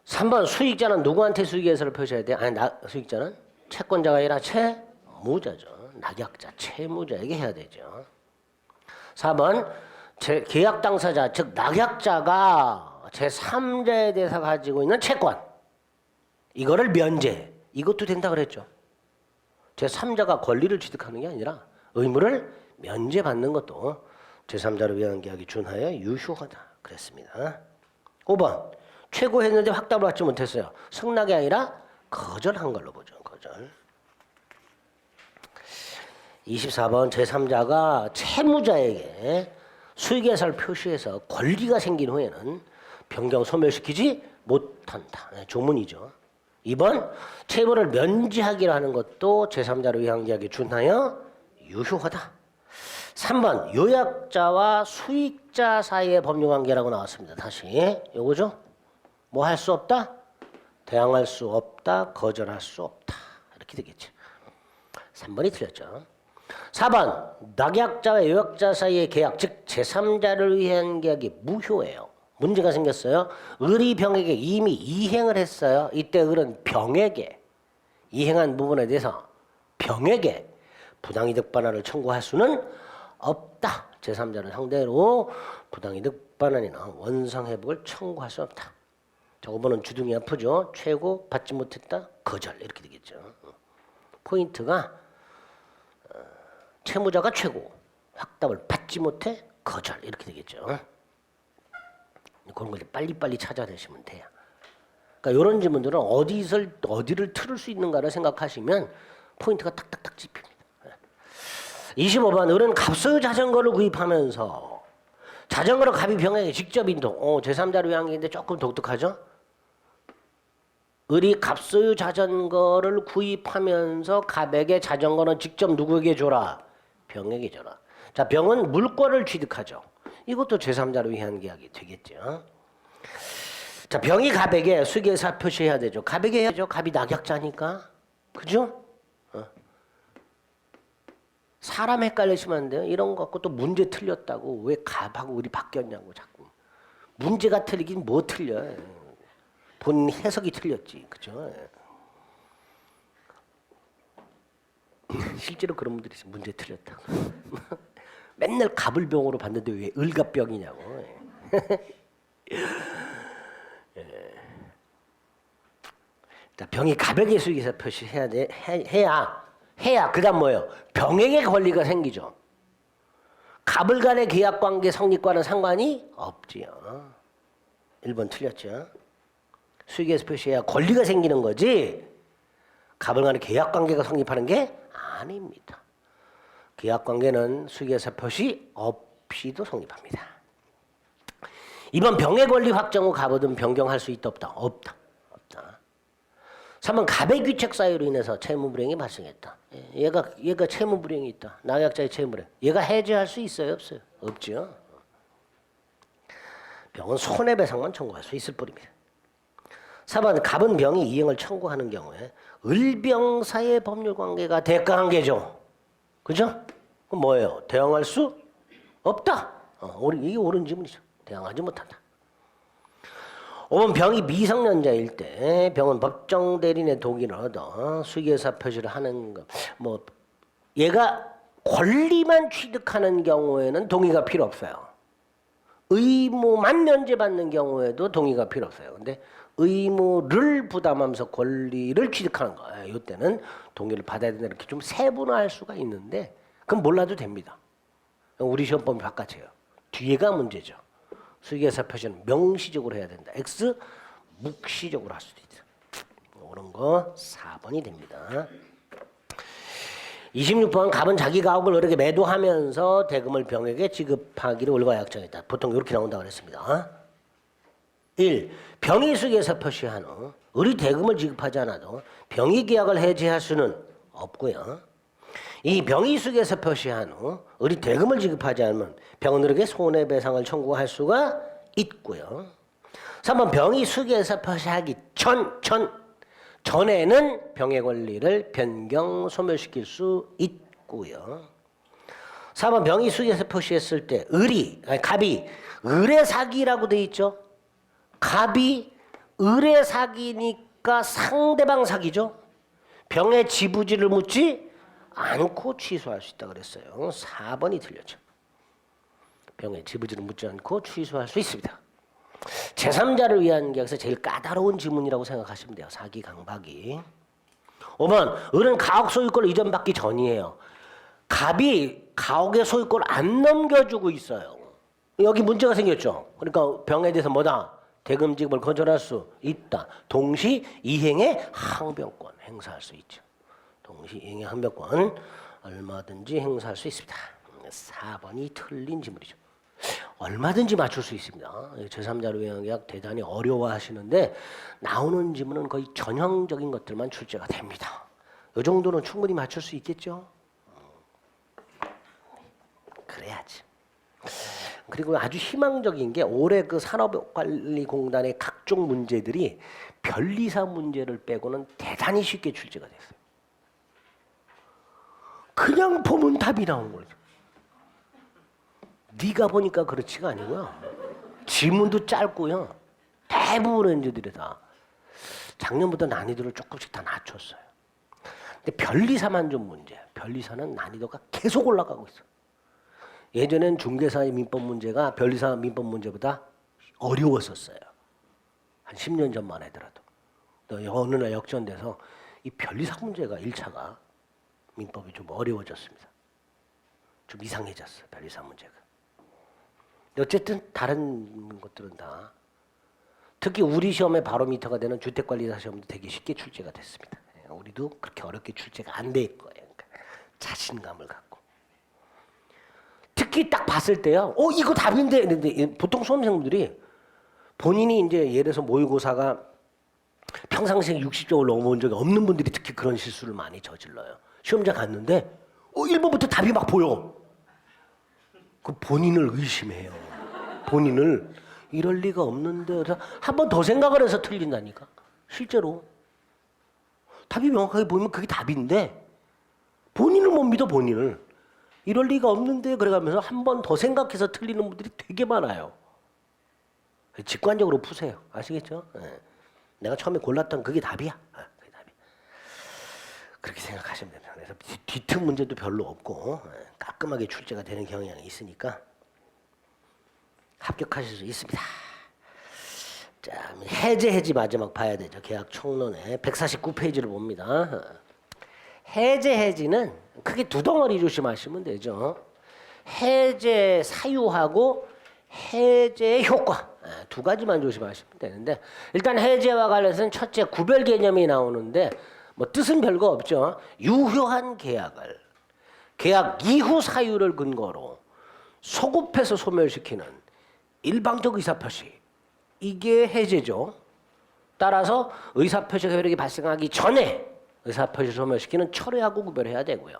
3번 수익자는 누구한테 수익의 의사를 표시해야 돼? 아니 수익자는 채권자가 아니라 채무자죠. 낙약자, 채무자에게 해야 되죠. 4번 계약 당사자 즉 낙약자가 제3자에 대해서 가지고 있는 채권 이거를 면제 이것도 된다 그랬죠. 제3자가 권리를 취득하는 게 아니라 의무를 면제받는 것도 제3자를 위한 계약이 준하여 유효하다 그랬습니다. 5번 최고했는데 확답을 받지 못했어요. 승낙이 아니라 거절한 걸로 보죠. 거절. 24번 제3자가 채무자에게 수익예사를 표시해서 권리가 생긴 후에는 변경 소멸시키지 못한다. 조문이죠. 2번 채무를 면제하기로 하는 것도 제3자를 위한 계약에 준하여 유효하다. 3번 요약자와 수익자 사이의 법률관계라고 나왔습니다. 다시 요거죠. 뭐 할 수 없다? 대항할 수 없다. 거절할 수 없다. 이렇게 되겠죠. 3번이 틀렸죠. 4번 낙약자와 요약자 사이의 계약 즉 제3자를 위한 계약이 무효예요. 문제가 생겼어요. 을이 병에게 이미 이행을 했어요. 이때 을은 병에게 이행한 부분에 대해서 병에게 부당이득 반환을 청구할 수는 없다. 제3자를 상대로 부당이득 반환이나 원상회복을 청구할 수 없다. 저거 보는 주둥이 아프죠. 최고 받지 못했다. 거절 이렇게 되겠죠. 포인트가 채무자가 최고, 확답을 받지 못해 거절 이렇게 되겠죠. 그런 걸 빨리빨리 찾아내시면 돼요. 그러니까 이런 질문들은 어디를 틀을 수 있는가를 생각하시면 포인트가 탁탁탁 짚힙니다. 25번 을은 갑소유 자전거를 구입하면서 자전거를 갑이 병에게 직접 인도. 제3자를 위한 게인데 조금 독특하죠. 을이 갑소유 자전거를 구입하면서 갑에게 자전거는 직접 누구에게 줘라? 병에게 줘라. 자, 병은 물권을 취득하죠. 이것도 제3자를 위한 계약이 되겠죠. 자, 병이 갑에게 수익의사 표시해야 되죠. 갑에게 해야죠. 갑이 낙약자니까. 그죠? 사람 헷갈리시면 안 돼요. 이런 거 갖고 또 문제 틀렸다고 왜 갑하고 을이 바뀌었냐고 자꾸. 문제가 틀리긴 뭐 틀려. 본인 해석이 틀렸지. 그죠? 실제로 그런 분들이 있어요. 문제 틀렸다고. 맨날 갑을 병으로 봤는데 왜 을갑병이냐고. 자, 병이 갑에게 수익에서 표시해야 돼. 해야 그다음 뭐예요? 병에게 권리가 생기죠. 갑을 간의 계약관계 성립과는 상관이 없지요. 1번 틀렸죠. 수익에서 표시해야 권리가 생기는 거지 갑을 간의 계약관계가 성립하는 게 아닙니다. 계약관계는 수익에서 표시 없이도 성립합니다. 이번 병의 권리 확정 후 갑은 변경할 수 있다 없다? 없다. 3번 갑의 귀책 사유로 인해서 채무불이행이 발생했다. 얘가 채무불이행이 있다. 낙약자의 채무불이행. 얘가 해제할 수 있어요 없어요? 없죠. 병은 손해배상만 청구할 수 있을 뿐입니다. 4번 갑은 병이 이행을 청구하는 경우에 을병사의 법률관계가 대가관계죠. 그죠? 그럼 뭐예요? 대항할 수 없다. 이게 옳은 질문이죠. 대항하지 못한다. 5번 병이 미성년자일 때 병은 법정 대리인의 동의를 얻어 수익의사 표시를 하는 것. 얘가 권리만 취득하는 경우에는 동의가 필요 없어요. 의무만 면제받는 경우에도 동의가 필요 없어요. 근데 의무를 부담하면서 권리를 취득하는 거예요. 이때는 동의를 받아야 된다. 이렇게 좀 세분화할 수가 있는데 그건 몰라도 됩니다. 우리 시험법이 바깥이에요. 뒤에가 문제죠. 수의계사 표시는 명시적으로 해야 된다. X 묵시적으로 할 수도 있죠. 이런 거 4번이 됩니다. 26번 갑은 자기 가옥을 을에게 매도하면서 대금을 병에게 지급하기로 을과 약정했다. 보통 이렇게 나온다고 그랬습니다. 1. 병이 수기에서 표시한 후 을이 대금을 지급하지 않아도 병이 계약을 해지할 수는 없고요. 2. 병이 수기에서 표시한 후 을이 대금을 지급하지 않으면 병은 을에게 손해배상을 청구할 수가 있고요. 3번 병이 수기에서 표시하기 전에는 병의 권리를 변경 소멸시킬 수 있고요. 4번 병이 수기에서 표시했을 때 갑이 을의 사기라고 돼 있죠. 갑이 을의 사기니까 상대방 사기죠. 병의 지부지를 묻지 않고 취소할 수 있다 그랬어요. 4번이 틀렸죠. 병의 지부지를 묻지 않고 취소할 수 있습니다. 제3자를 위한 계약에서 제일 까다로운 지문이라고 생각하시면 돼요. 사기 강박이. 5번 을은 가옥 소유권을 이전받기 전이에요. 갑이 가옥의 소유권을 안 넘겨주고 있어요. 여기 문제가 생겼죠. 그러니까 병에 대해서 뭐다? 대금 지급을 거절할 수 있다. 동시 이행의 항변권 행사할 수 있죠. 동시 이행의 항변권 얼마든지 행사할 수 있습니다. 4번이 틀린 지문이죠. 얼마든지 맞출 수 있습니다. 제3자를 위한 계약 대단히 어려워하시는데 나오는 지문은 거의 전형적인 것들만 출제가 됩니다. 이 정도는 충분히 맞출 수 있겠죠? 그래야지. 그리고 아주 희망적인 게 올해 그 산업관리공단의 각종 문제들이 변리사 문제를 빼고는 대단히 쉽게 출제가 됐어요. 그냥 보면 답이 나오는 거죠. 네가 보니까 그렇지가 아니고요. 지문도 짧고요. 대부분의 문제들이 다 작년부터 난이도를 조금씩 다 낮췄어요. 근데 변리사만 좀 문제예요. 변리사는 난이도가 계속 올라가고 있어요. 예전엔 중개사의 민법 문제가 변리사 민법 문제보다 어려웠었어요. 한 10년 전만 하더라도. 어느 날 역전돼서 이 변리사 문제가 1차가 민법이 좀 어려워졌습니다. 좀 이상해졌어요. 변리사 문제가. 어쨌든 다른 것들은 다 특히 우리 시험의 바로미터가 되는 주택관리사 시험도 되게 쉽게 출제가 됐습니다. 우리도 그렇게 어렵게 출제가 안 될 거예요. 그러니까 자신감을 갖고. 특히 딱 봤을 때요. 이거 답인데. 근데 보통 수험생들이 본인이 이제 예를 들어서 모의고사가 평상시에 60점을 넘어온 적이 없는 분들이 특히 그런 실수를 많이 저질러요. 시험장 갔는데 1번부터 답이 막 보여. 그 본인을 의심해요. 본인을 이럴 리가 없는데 그래서 한 번 더 생각을 해서 틀린다니까. 실제로 답이 명확하게 보이면 그게 답인데 본인을 못 믿어. 본인을 이럴 리가 없는데 그래가면서 한 번 더 생각해서 틀리는 분들이 되게 많아요. 직관적으로 푸세요. 아시겠죠? 네. 내가 처음에 골랐던 그게 답이야. 그게 답이야. 그렇게 생각하시면 됩니다. 그래서 뒤틈 문제도 별로 없고 깔끔하게 출제가 되는 경향이 있으니까 합격하실 수 있습니다. 자, 해지 마지막 봐야 되죠. 계약 총론에 149페이지를 봅니다. 해지는 크게 두 덩어리 조심하시면 되죠. 해제 사유하고 해제의 효과 두 가지만 조심하시면 되는데 일단 해제와 관련해서는 첫째 구별 개념이 나오는데 뭐 뜻은 별거 없죠. 유효한 계약을 계약 이후 사유를 근거로 소급해서 소멸시키는 일방적 의사표시 이게 해제죠. 따라서 의사표시 효력이 발생하기 전에 의사표시 소멸시키는 철회하고 구별해야 되고요.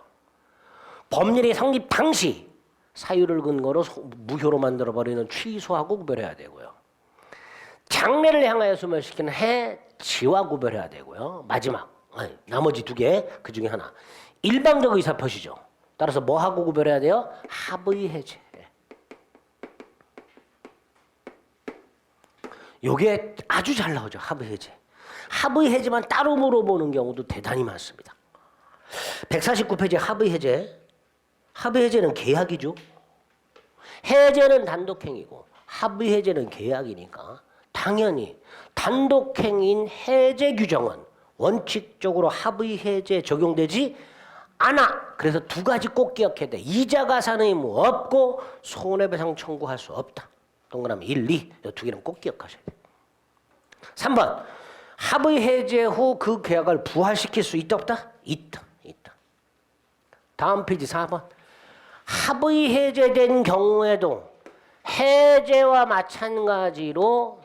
법률이 성립 당시 사유를 근거로 무효로 만들어버리는 취소하고 구별해야 되고요. 장래를 향하여 소멸시키는 해지와 구별해야 되고요. 마지막 나머지 두 개 그 중에 하나 일방적 의사표시죠. 따라서 뭐하고 구별해야 돼요? 합의 해제. 요게 아주 잘 나오죠. 합의 해제. 합의 해제만 따로 물어보는 경우도 대단히 많습니다. 149페이지 합의 해제. 합의 해제는 계약이죠. 해제는 단독행위고 합의 해제는 계약이니까 당연히 단독행위인 해제 규정은 원칙적으로 합의 해제에 적용되지 않아. 그래서 두 가지 꼭 기억해야 돼. 이자가산 의무 없고 손해배상 청구할 수 없다. 동그라미 1, 2. 이 두 개는 꼭 기억하셔야 돼. 3번. 합의 해제 후 그 계약을 부활시킬 수 있다 없다? 있다. 다음 페이지 4번. 합의 해제된 경우에도 해제와 마찬가지로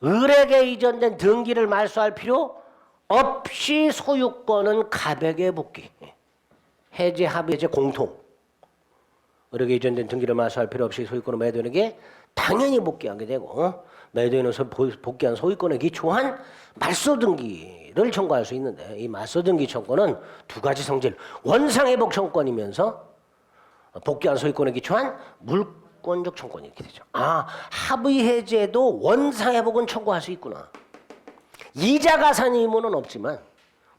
을에게 이전된 등기를 말소할 필요 없이 소유권은 가백에 복귀. 해제, 합의, 해제 공통. 을에게 이전된 등기를 말소할 필요 없이 소유권을 매도인에게 당연히 복귀하게 되고 매도인은 복귀한 소유권에 기초한 말소 등기를 청구할 수 있는데 이 말소 등기 청구는 두 가지 성질. 원상회복 청구권이면서 복귀한 소유권에 기초한 물권적 청구권이 이렇게 되죠. 아, 합의 해제도 원상회복은 청구할 수 있구나. 이자가산 의무는 없지만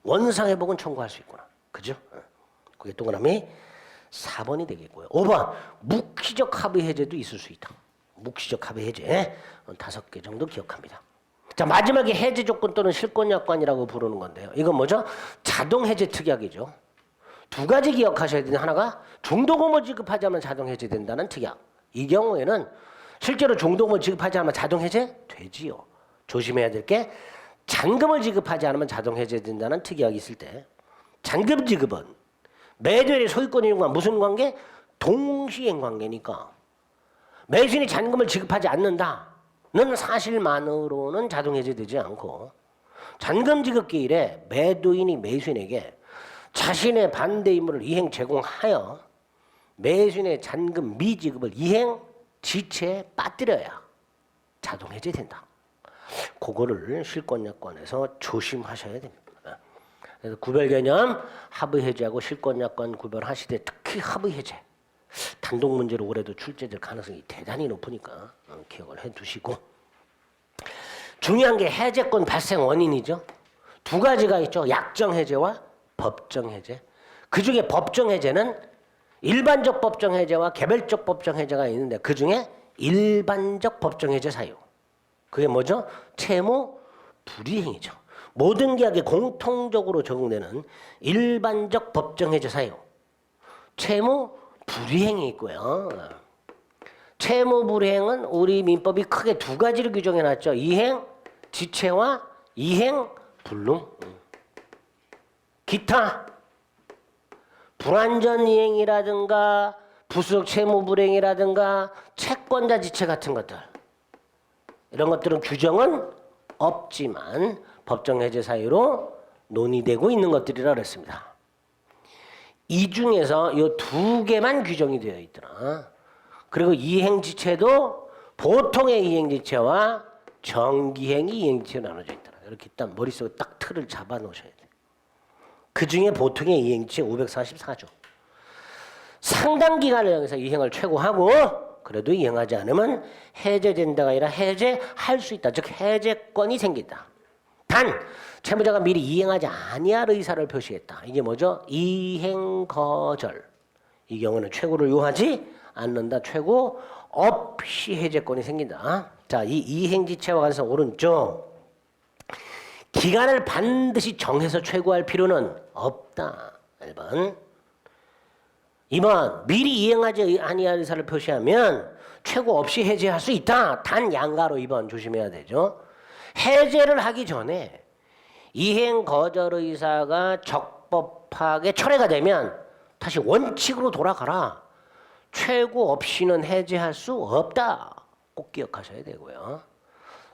원상회복은 청구할 수 있구나. 그죠? 그게 동그라미 4번이 되겠고요. 5번. 묵시적 합의 해제도 있을 수 있다. 묵시적 합의 해제 5개 정도 기억합니다. 자, 마지막에 해제 조건 또는 실권약관이라고 부르는 건데요. 이건 뭐죠? 자동 해제 특약이죠. 두 가지 기억하셔야 되는 하나가 중도금을 지급하지 않으면 자동 해제된다는 특약. 이 경우에는 실제로 중도금을 지급하지 않으면 자동 해제 되지요. 조심해야 될 게 잔금을 지급하지 않으면 자동 해제된다는 특약이 있을 때 잔금 지급은 매도인의 소유권인과 무슨 관계? 동시행 관계니까 매수인이 잔금을 지급하지 않는다는 사실만으로는 자동 해제되지 않고 잔금 지급 기일에 매도인이 매수인에게 자신의 반대 의무를 이행 제공하여 매수인의 잔금 미지급을 이행 지체에 빠뜨려야 자동 해제된다. 그거를 실권약관에서 조심하셔야 됩니다. 그래서 구별 개념 합의 해제하고 실권약관 구별하시되 특히 합의 해제 단독 문제로 올해도 출제될 가능성이 대단히 높으니까 기억을 해두시고 중요한 게 해제권 발생 원인이죠. 두 가지가 있죠. 약정 해제와 법정 해제. 그중에 법정 해제는 일반적 법정 해제와 개별적 법정 해제가 있는데 그중에 일반적 법정 해제 사유. 그게 뭐죠? 채무 불이행이죠. 모든 계약에 공통적으로 적용되는 일반적 법정 해제 사유. 채무 불이행이 있고요. 채무 불이행은 우리 민법이 크게 두 가지를 규정해놨죠. 이행 지체와 이행 불능. 기타 불완전 이행이라든가 부수적 채무 불이행이라든가 채권자 지체 같은 것들 이런 것들은 규정은 없지만 법정 해제 사유로 논의되고 있는 것들이라 그랬습니다. 이 중에서 이 두 개만 규정이 되어 있더라. 그리고 이행지체도 보통의 이행지체와 정기행위 이행지체로 나눠져 있더라. 이렇게 일단 머릿속에 딱 틀을 잡아 놓으셔야 돼. 그 중에 보통의 이행지체 544조. 상당 기간을 정해서 이행을 최고하고 그래도 이행하지 않으면 해제된다가 아니라 해제할 수 있다. 즉 해제권이 생긴다. 단 채무자가 미리 이행하지 아니할 의사를 표시했다. 이게 뭐죠? 이행거절. 이 경우는 최고를 요하지 않는다. 최고 없이 해제권이 생긴다. 자, 이 이행지체와 관해서 오른쪽. 기간을 반드시 정해서 최고할 필요는 없다. 1번. 2번. 미리 이행하지 아니할 의사를 표시하면 최고 없이 해제할 수 있다. 단 양가로 2번 조심해야 되죠. 해제를 하기 전에 이행 거절 의사가 적법하게 철회가 되면 다시 원칙으로 돌아가라. 최고 없이는 해제할 수 없다. 꼭 기억하셔야 되고요.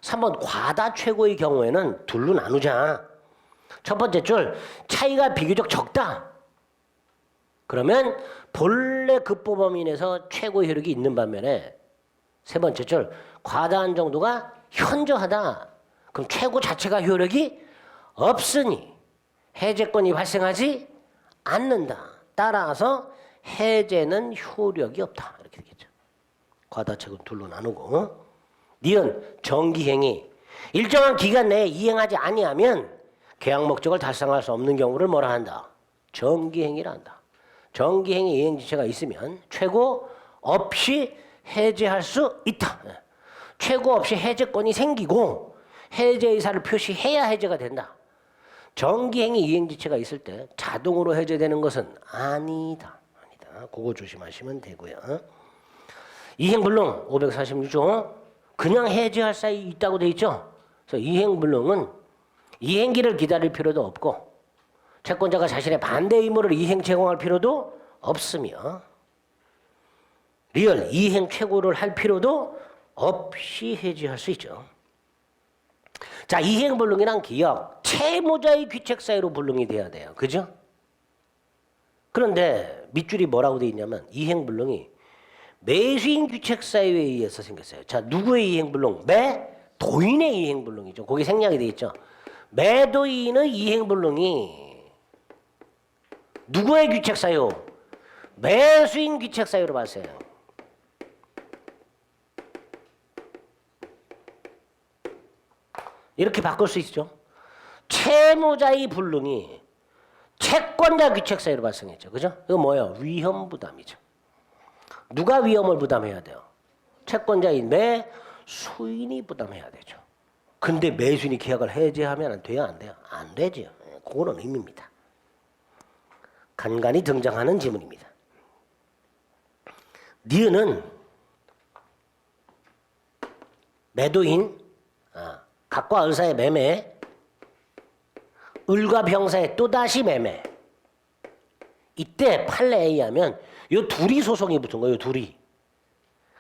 3번 과다 최고의 경우에는 둘로 나누자. 첫 번째 줄 차이가 비교적 적다. 그러면 본래 급부범인에서 최고 효력이 있는 반면에 세 번째 줄 과다한 정도가 현저하다. 그럼 최고 자체가 효력이 없으니 해제권이 발생하지 않는다. 따라서 해제는 효력이 없다. 이렇게 되겠죠. 과다 최고 둘로 나누고 니은 정기행위 일정한 기간 내에 이행하지 아니하면 계약 목적을 달성할 수 없는 경우를 뭐라 한다? 정기행위를 한다. 정기행위 이행지체가 있으면 최고 없이 해제할 수 있다. 최고 없이 해제권이 생기고 해제 의사를 표시해야 해제가 된다. 정기행위 이행지체가 있을 때 자동으로 해제되는 것은 아니다. 아니다. 그거 조심하시면 되고요. 이행불능 546조 그냥 해제할 사이 있다고 돼 있죠. 그래서 이행불능은 이행기를 기다릴 필요도 없고 채권자가 자신의 반대 의무를 이행 제공할 필요도 없으며 리얼 이행 최고를 할 필요도 없이 해지할 수 있죠. 자, 이행불능이란 기억 채무자의 귀책 사유로 불능이 돼야 돼요. 그죠? 그런데 밑줄이 뭐라고 돼 있냐면 이행불능이 매수인 귀책 사유에 의해서 생겼어요. 자, 누구의 이행불능? 매도인의 이행불능이죠. 거기 생략이 돼 있죠. 매도인의 이행불능이 누구의 귀책 사유? 매수인 귀책 사유로 봤어요. 이렇게 바꿀 수 있죠. 채무자의 불능이 채권자 귀책 사유로 발생했죠. 그죠? 이거 뭐예요? 위험 부담이죠. 누가 위험을 부담해야 돼요? 채권자인 매수인이 부담해야 되죠. 근데 매수인이 계약을 해제하면 안 돼요? 안 돼요? 안 되죠. 그거는 의미입니다. 간간히 등장하는 지문입니다. 니은은 매도인, 갑과 을사의 매매, 을과 병사의 또다시 매매. 이때 판례에 의하면 요 둘이 소송이 붙은 거예요. 둘이.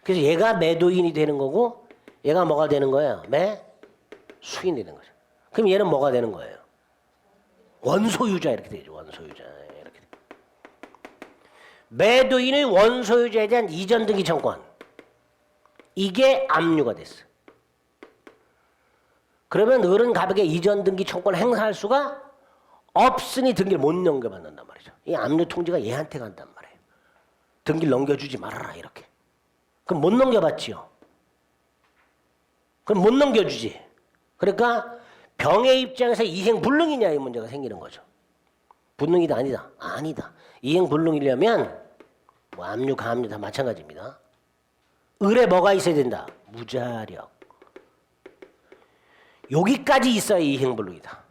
그래서 얘가 매도인이 되는 거고 얘가 뭐가 되는 거예요? 매수인이 되는 거죠. 그럼 얘는 뭐가 되는 거예요? 원소유자 이렇게 되죠. 원소유자. 매도인의 원소유자에 대한 이전 등기 청구권 이게 압류가 됐어. 그러면 을은 갑에게 이전 등기 청구권을 행사할 수가 없으니 등기를 못 넘겨받는단 말이죠. 이 압류 통지가 얘한테 간단 말이에요. 등기를 넘겨주지 말아라 이렇게. 그럼 못 넘겨받지요. 그럼 못 넘겨주지. 그러니까 병의 입장에서 이행불능이냐 이 문제가 생기는 거죠. 불능이다 아니다? 아니다. 이행불능이려면 뭐 압류, 가압류 다 마찬가지입니다. 을에 뭐가 있어야 된다? 무자력. 여기까지 있어야 이행불능이다.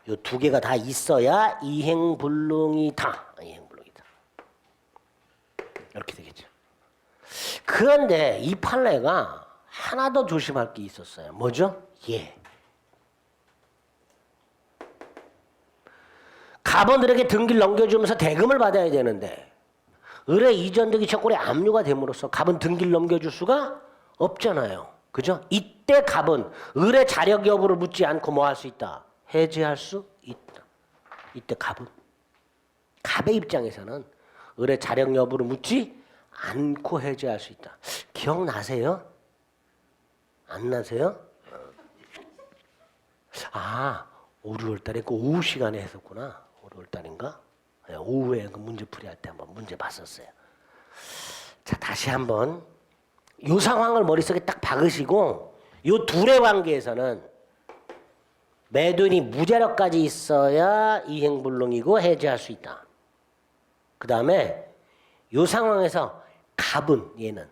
요 두 개가 다 있어야 이행불능이다. 이행불능이다. 이렇게 되겠죠. 그런데 이 판례가 하나 더 조심할 게 있었어요. 뭐죠? 갑원들에게 등기를 넘겨주면서 대금을 받아야 되는데 을의 이전 등기 채권이 압류가 됨으로써 갑은 등기를 넘겨줄 수가 없잖아요. 그죠? 이때 갑은 을의 자력 여부를 묻지 않고 뭐 할 수 있다? 해제할 수 있다. 이때 갑의 입장에서는 을의 자력 여부를 묻지 않고 해제할 수 있다. 기억나세요? 안 나세요? 5, 6월 달에 그 오후 시간에 했었구나. 5, 6월 달인가? 오후에 그 문제풀이 할 때 한번 문제 봤었어요. 자, 다시 한번 이 상황을 머릿속에 딱 박으시고 이 둘의 관계에서는 매도인이 무자력까지 있어야 이행불능이고 해제할 수 있다. 그 다음에 이 상황에서 갑은 얘는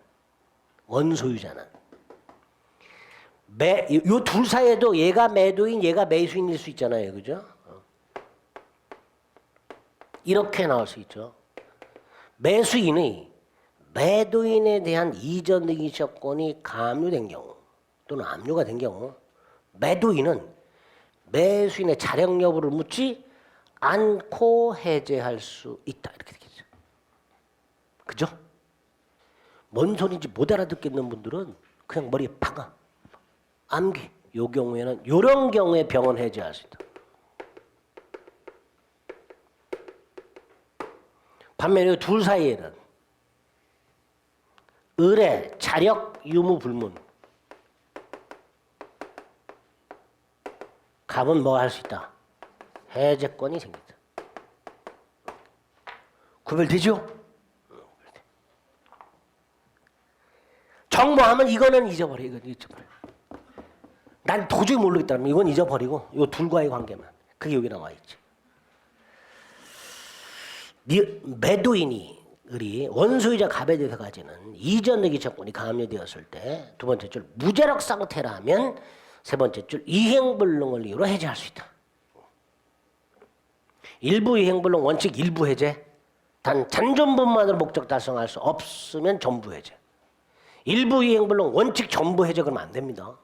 원소유자는 이 둘 사이에도 얘가 매도인 얘가 매수인일 수 있잖아요. 그죠? 이렇게 나올 수 있죠. 매수인의 매도인에 대한 이전 등기 채권이 가압류된 경우 또는 압류가 된 경우 매도인은 매수인의 자력 여부를 묻지 않고 해제할 수 있다. 이렇게 되겠죠. 그죠? 뭔 소리인지 못 알아듣겠는 분들은 그냥 머리에 박아. 암기. 요 경우에는 요런 경우에 병원 해제할 수 있다. 반면에 둘 사이에는 을의 자력 유무 불문 갑은 뭐 할 수 있다? 해제권이 생긴다. 구별되죠? 정모하면 이거는 잊어버려. 이건 잊어버려. 난 도저히 모르겠다면 이건 잊어버리고 이 둘과의 관계만. 그게 여기 나와 있지. 매도인이 원소이자 갑에 대해서 가지는 이전 의기채권이 가압류되었을 때 두 번째 줄 무자력 상태라면 세 번째 줄 이행불능을 이유로 해제할 수 있다. 일부 이행불능 원칙 일부 해제. 단 잔존분만으로 목적 달성할 수 없으면 전부 해제. 일부 이행불능 원칙 전부 해제 그러면 안 됩니다.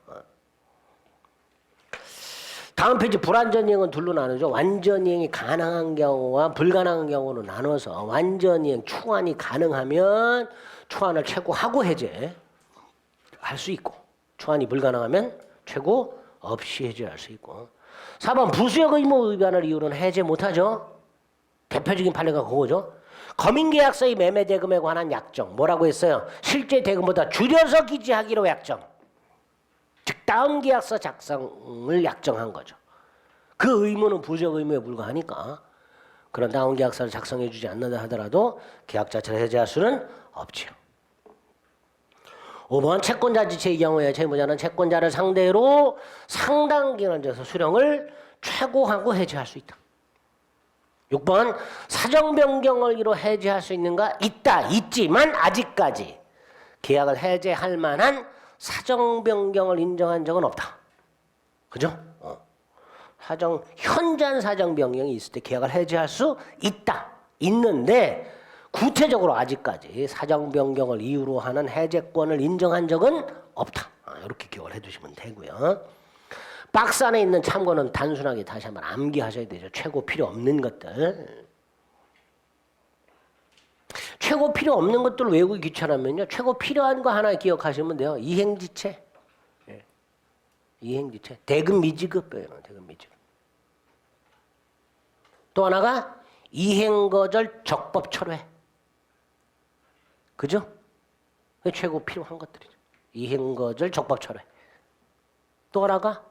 다음 페이지 불완전 이행은 둘로 나누죠. 완전 이행이 가능한 경우와 불가능한 경우로 나눠서 완전 이행 추환이 가능하면 추환을 최고하고 해제할 수 있고 추환이 불가능하면 최고 없이 해제할 수 있고 4번 부수역 의무 위반을 이유로는 해제 못하죠. 대표적인 판례가 그거죠. 거민계약서의 매매 대금에 관한 약정 뭐라고 했어요? 실제 대금보다 줄여서 기재하기로 약정. 즉 다음 계약서 작성을 약정한 거죠. 그 의무는 부수역 의무에 불과하니까 그런 다음 계약서를 작성해 주지 않는다 하더라도 계약 자체를 해제할 수는 없지요. 5번 채권자 지체의 경우에 채무자는 채권자를 상대로 상당 기간을 줘서 수령을 최고하고 해제할 수 있다. 6번 사정 변경을 이유로 해제할 수 있는가? 있지만 아직까지 계약을 해제할 만한 사정 변경을 인정한 적은 없다. 그죠? 현저한 사정 변경이 있을 때 계약을 해제할 수 있는데 구체적으로 아직까지 사정 변경을 이유로 하는 해제권을 인정한 적은 없다. 이렇게 기억을 해두시면 되고요. 박스 안에 있는 참고는 단순하게 다시 한번 암기하셔야 되죠. 최고 필요 없는 것들. 최고 필요 없는 것들을 외우기 귀찮으면요. 최고 필요한 거 하나 기억하시면 돼요. 이행지체. 이행지체. 대금 미지급. 대금 미지급. 또 하나가 이행거절 적법 철회. 그죠? 최고 필요한 것들이죠. 이행거절 적법 철회. 또 하나가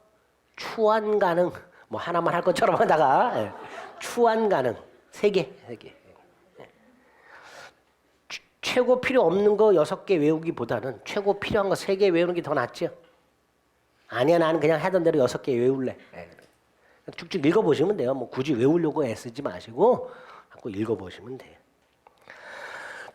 추환 가능. 뭐 하나만 할 것처럼 하다가 추환 가능. 세 개. 최고 필요 없는 거 6개 외우기보다는 최고 필요한 거 3개 외우는 게 더 낫죠. 아니야 나는 그냥 하던 대로 6개 외울래. 쭉쭉 읽어보시면 돼요. 뭐 굳이 외우려고 애쓰지 마시고 자꾸 읽어보시면 돼요.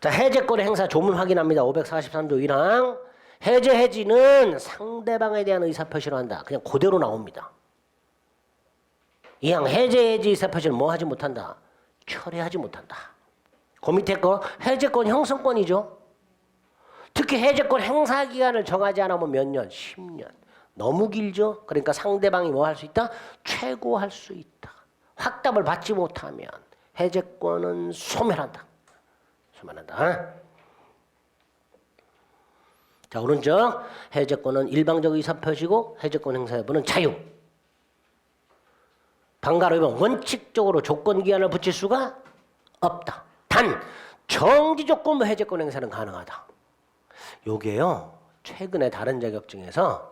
자, 해제권의 행사 조문 확인합니다. 543조 1항 해제해지는 상대방에 대한 의사표시를 한다. 그냥 그대로 나옵니다. 2항 해제해지 의사표시를 뭐 하지 못한다? 철회하지 못한다. 그 밑에 거 해제권 형성권이죠. 특히 해제권 행사 기간을 정하지 않으면 몇 년? 10년. 너무 길죠. 그러니까 상대방이 뭐 할 수 있다? 최고할 수 있다. 확답을 받지 못하면 해제권은 소멸한다. 소멸한다. 자, 오른쪽 해제권은 일방적 의사표시고 해제권 행사 여부는 자유. 방가로 보면 원칙적으로 조건기한을 붙일 수가 없다. 단 정지조건부 해제권 행사는 가능하다. 요게요. 최근에 다른 자격증에서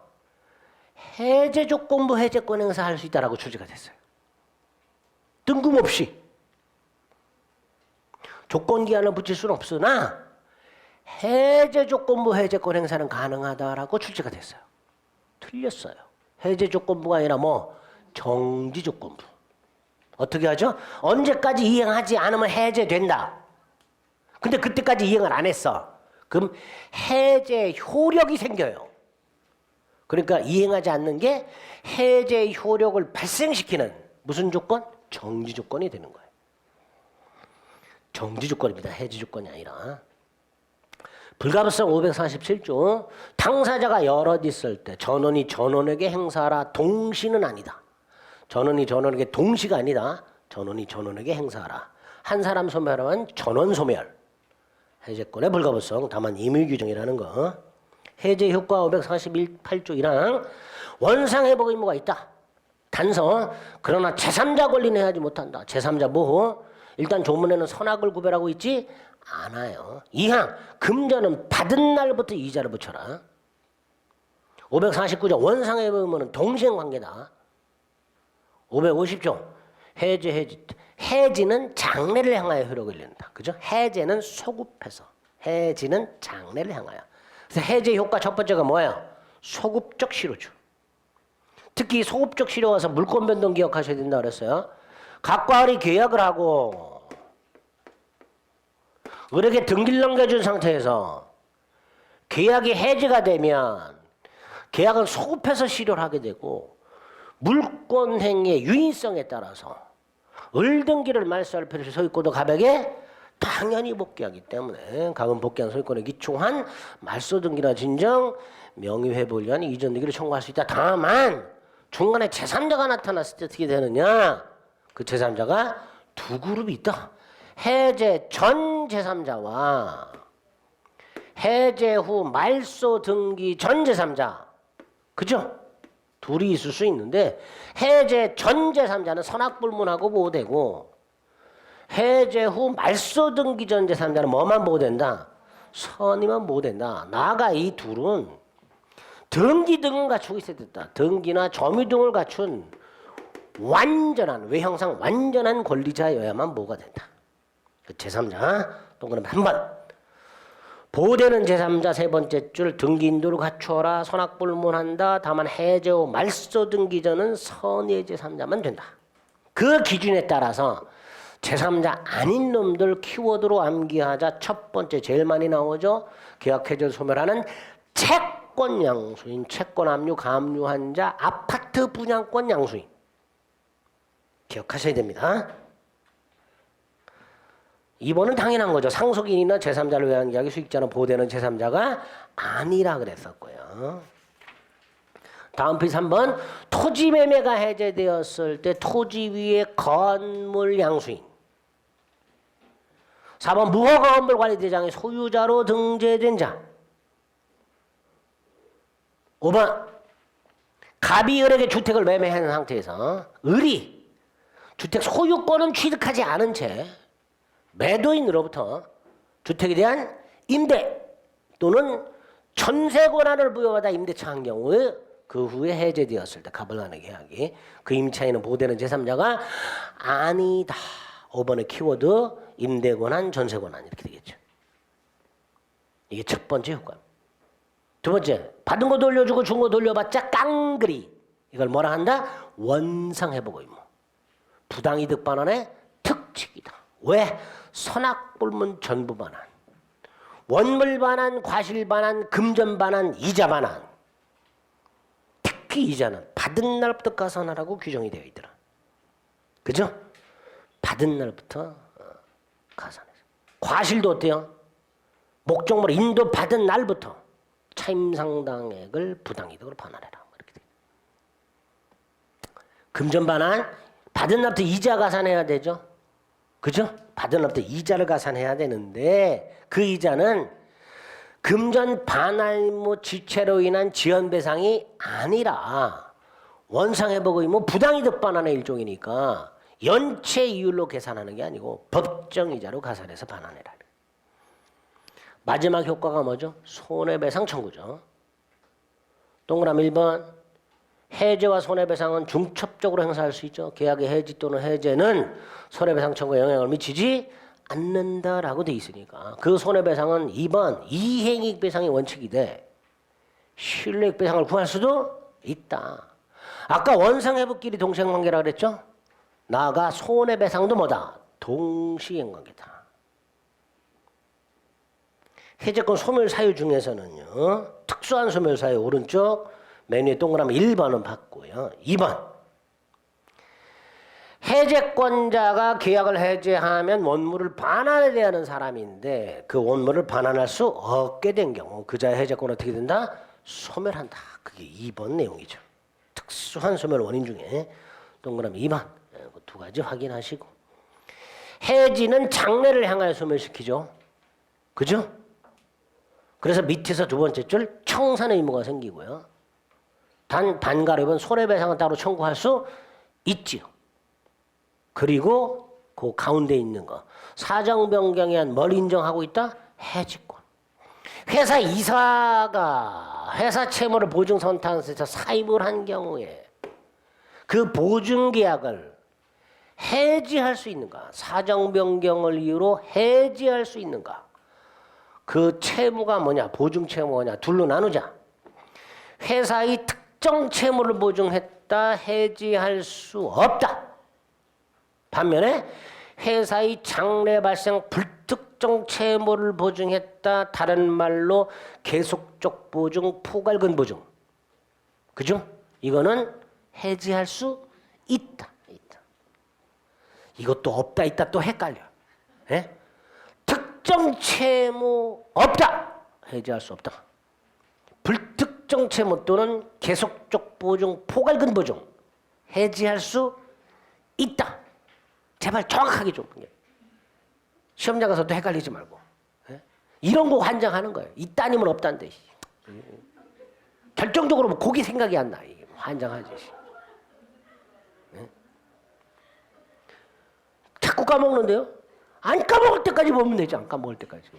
해제조건부 해제권 행사할 수 있다라고 출제가 됐어요. 뜬금없이. 조건기한을 붙일 수는 없으나 해제조건부 해제권 행사는 가능하다라고 출제가 됐어요. 틀렸어요. 해제조건부가 아니라 뭐 정지조건부. 어떻게 하죠? 언제까지 이행하지 않으면 해제된다. 근데 그때까지 이행을 안 했어. 그럼 해제 효력이 생겨요. 그러니까 이행하지 않는 게 해제 효력을 발생시키는 무슨 조건? 정지 조건이 되는 거예요. 정지 조건입니다. 해제 조건이 아니라. 불가분성 547조 당사자가 여럿 있을 때 전원이 전원에게 행사하라. 동시는 아니다. 전원이 전원에게 동시가 아니다. 전원이 전원에게 행사하라. 한 사람 소멸하면 전원 소멸. 해제권의 불가분성 다만 임의 규정이라는 거. 해제 효과 548조 1항 원상회복 의무가 있다. 단서 그러나 제3자 권리는 해하지 못한다. 제3자 보호 일단 조문에는 선악을 구별하고 있지 않아요. 2항 금전은 받은 날부터 이자를 붙여라. 549조 원상회복 의무는 동시행관계다. 550조 해지는 장래를 향하여 효력을 잃는다. 그죠? 해제는 소급해서 해지는 장래를 향하여. 그래서 해제 효과 첫 번째가 뭐예요? 소급적 실효주. 특히 소급적 실효 와서 물권 변동 기억하셔야 된다 그랬어요. 각과 을이 계약을 하고 이렇게 등기를 넘겨준 상태에서 계약이 해지가 되면 계약은 소급해서 실효를 하게 되고 물권행위의 유인성에 따라서 을등기를 말소할 필요시 소유권도 가백에 당연히 복귀하기 때문에 각은 복귀한 소유권에 기초한 말소등기나 진정, 명의회복을 위한 이전등기를 청구할 수 있다. 다만 중간에 제3자가 나타났을 때 어떻게 되느냐? 그 제3자가 두 그룹이 있다. 해제 전 제3자와 해제 후 말소 등기 전 제3자. 그죠? 둘이 있을 수 있는데 해제 전 제3자는 선악불문하고 보호되고 해제 후 말소 등기 전 제3자는 뭐만 보호된다? 선의만 보호된다. 나아가 이 둘은 등기 등은 갖추고 있어야 된다. 등기나 점유 등을 갖춘 완전한 외형상 완전한 권리자여야만 보호가 된다. 그 제3자 동그라미 한 번. 보호되는 제3자 세 번째 줄 등기 인도를 갖추어라. 선악불문한다. 다만 해제 후 말소 등기 전은 선의 제3자만 된다. 그 기준에 따라서 제3자 아닌 놈들 키워드로 암기하자. 첫 번째 제일 많이 나오죠. 계약 해제를 소멸하는 채권 양수인, 채권 압류 감류한 자, 아파트 분양권 양수인. 기억하셔야 됩니다. 2번은 당연한 거죠. 상속인이나 제3자를 위한 계약이 수익자는 보호되는 제3자가 아니라 그랬었고요. 다음 페이지 3번. 토지 매매가 해제되었을 때 토지 위에 건물 양수인. 4번. 무허가건물관리대장의 소유자로 등재된 자. 5번. 갑이 을에게 주택을 매매하는 상태에서 을이 주택 소유권은 취득하지 않은 채 매도인으로부터 주택에 대한 임대 또는 전세 권한을 부여받아 임대차 한 경우에 그 후에 해제되었을 때 갑을 간의 계약이 그 임차인은 보호되는 제3자가 아니다. 5번의 키워드 임대 권한, 전세 권한 이렇게 되겠죠. 이게 첫 번째 효과. 두 번째, 받은 거 돌려주고 준 거 돌려봤자 깡그리. 이걸 뭐라 한다? 원상회복 의무. 부당이득 반환의 특칙이다. 왜? 선악불문 전부 반환, 원물 반환, 과실 반환, 금전 반환, 이자 반환. 특히 이자는 받은 날부터 가산하라고 규정이 되어 있더라. 그죠? 받은 날부터 가산해서. 과실도 어때요? 목적물 인도 받은 날부터 차임상당액을 부당이득으로 반환해라. 이렇게 돼. 금전 반환, 받은 날부터 이자 가산해야 되죠. 그죠? 받은 날부터 이자를 가산해야 되는데 그 이자는 금전 반환 의무 지체로 인한 지연배상이 아니라 원상회복 의무 부당이득 반환의 일종이니까 연체 이율로 계산하는 게 아니고 법정이자로 가산해서 반환해라. 마지막 효과가 뭐죠? 손해배상 청구죠. 동그라미 1번. 해제와 손해배상은 중첩적으로 행사할 수 있죠. 계약의 해지 또는 해제는 손해배상 청구에 영향을 미치지 않는다라고 돼 있으니까 그 손해배상은 2번 이행이익배상의 원칙이 돼. 실효이익배상을 구할 수도 있다. 아까 원상회복끼리 동시행관계라 그랬죠. 나아가 손해배상도 뭐다? 동시행관계다. 해제권 소멸 사유 중에서는요. 특수한 소멸 사유 오른쪽 맨 위에 동그라미 1번은 받고요. 2번. 해제권자가 계약을 해제하면 원물을 반환해야 하는 사람인데 그 원물을 반환할 수 없게 된 경우 그자의 해제권은 어떻게 된다? 소멸한다. 그게 2번 내용이죠. 특수한 소멸 원인 중에 동그라미 2번. 두 가지 확인하시고. 해지는 장래를 향하여 소멸시키죠. 그죠? 그래서 밑에서 두 번째 줄 청산의 의무가 생기고요. 단 반가reb은 손해배상은 따로 청구할 수 있지요. 그리고 그 가운데 있는 거 사정 변경에 한 뭘 인정하고 있다? 해지권. 회사 이사가 회사 채무를 보증 선택해서 사입을 한 경우에 그 보증 계약을 해지할 수 있는가? 사정 변경을 이유로 해지할 수 있는가? 그 채무가 뭐냐? 보증 채무가 뭐냐? 둘로 나누자. 회사의 특정 채무를 보증했다. 해지할 수 없다. 반면에 회사의 장래 발생 불특정 채무를 보증했다. 다른 말로 계속적 보증, 포괄근 보증. 그죠? 이거는 해지할 수 있다. 이것도 없다 있다 또 헷갈려. 예? 특정 채무 없다. 해지할 수 없다. 불특정 채무 또는 계속적 보증, 포괄근 보증 해지할 수 있다. 제발 정확하게 좀. 시험장 가서도 헷갈리지 말고. 예? 이런 거 환장하는 거예요. 있다 아니면 없다인데. 결정적으로 뭐 거기 생각이 안 나. 환장하지. 예? 자꾸 까먹는데요? 안 까먹을 때까지 보면 되지. 안 까먹을 때까지.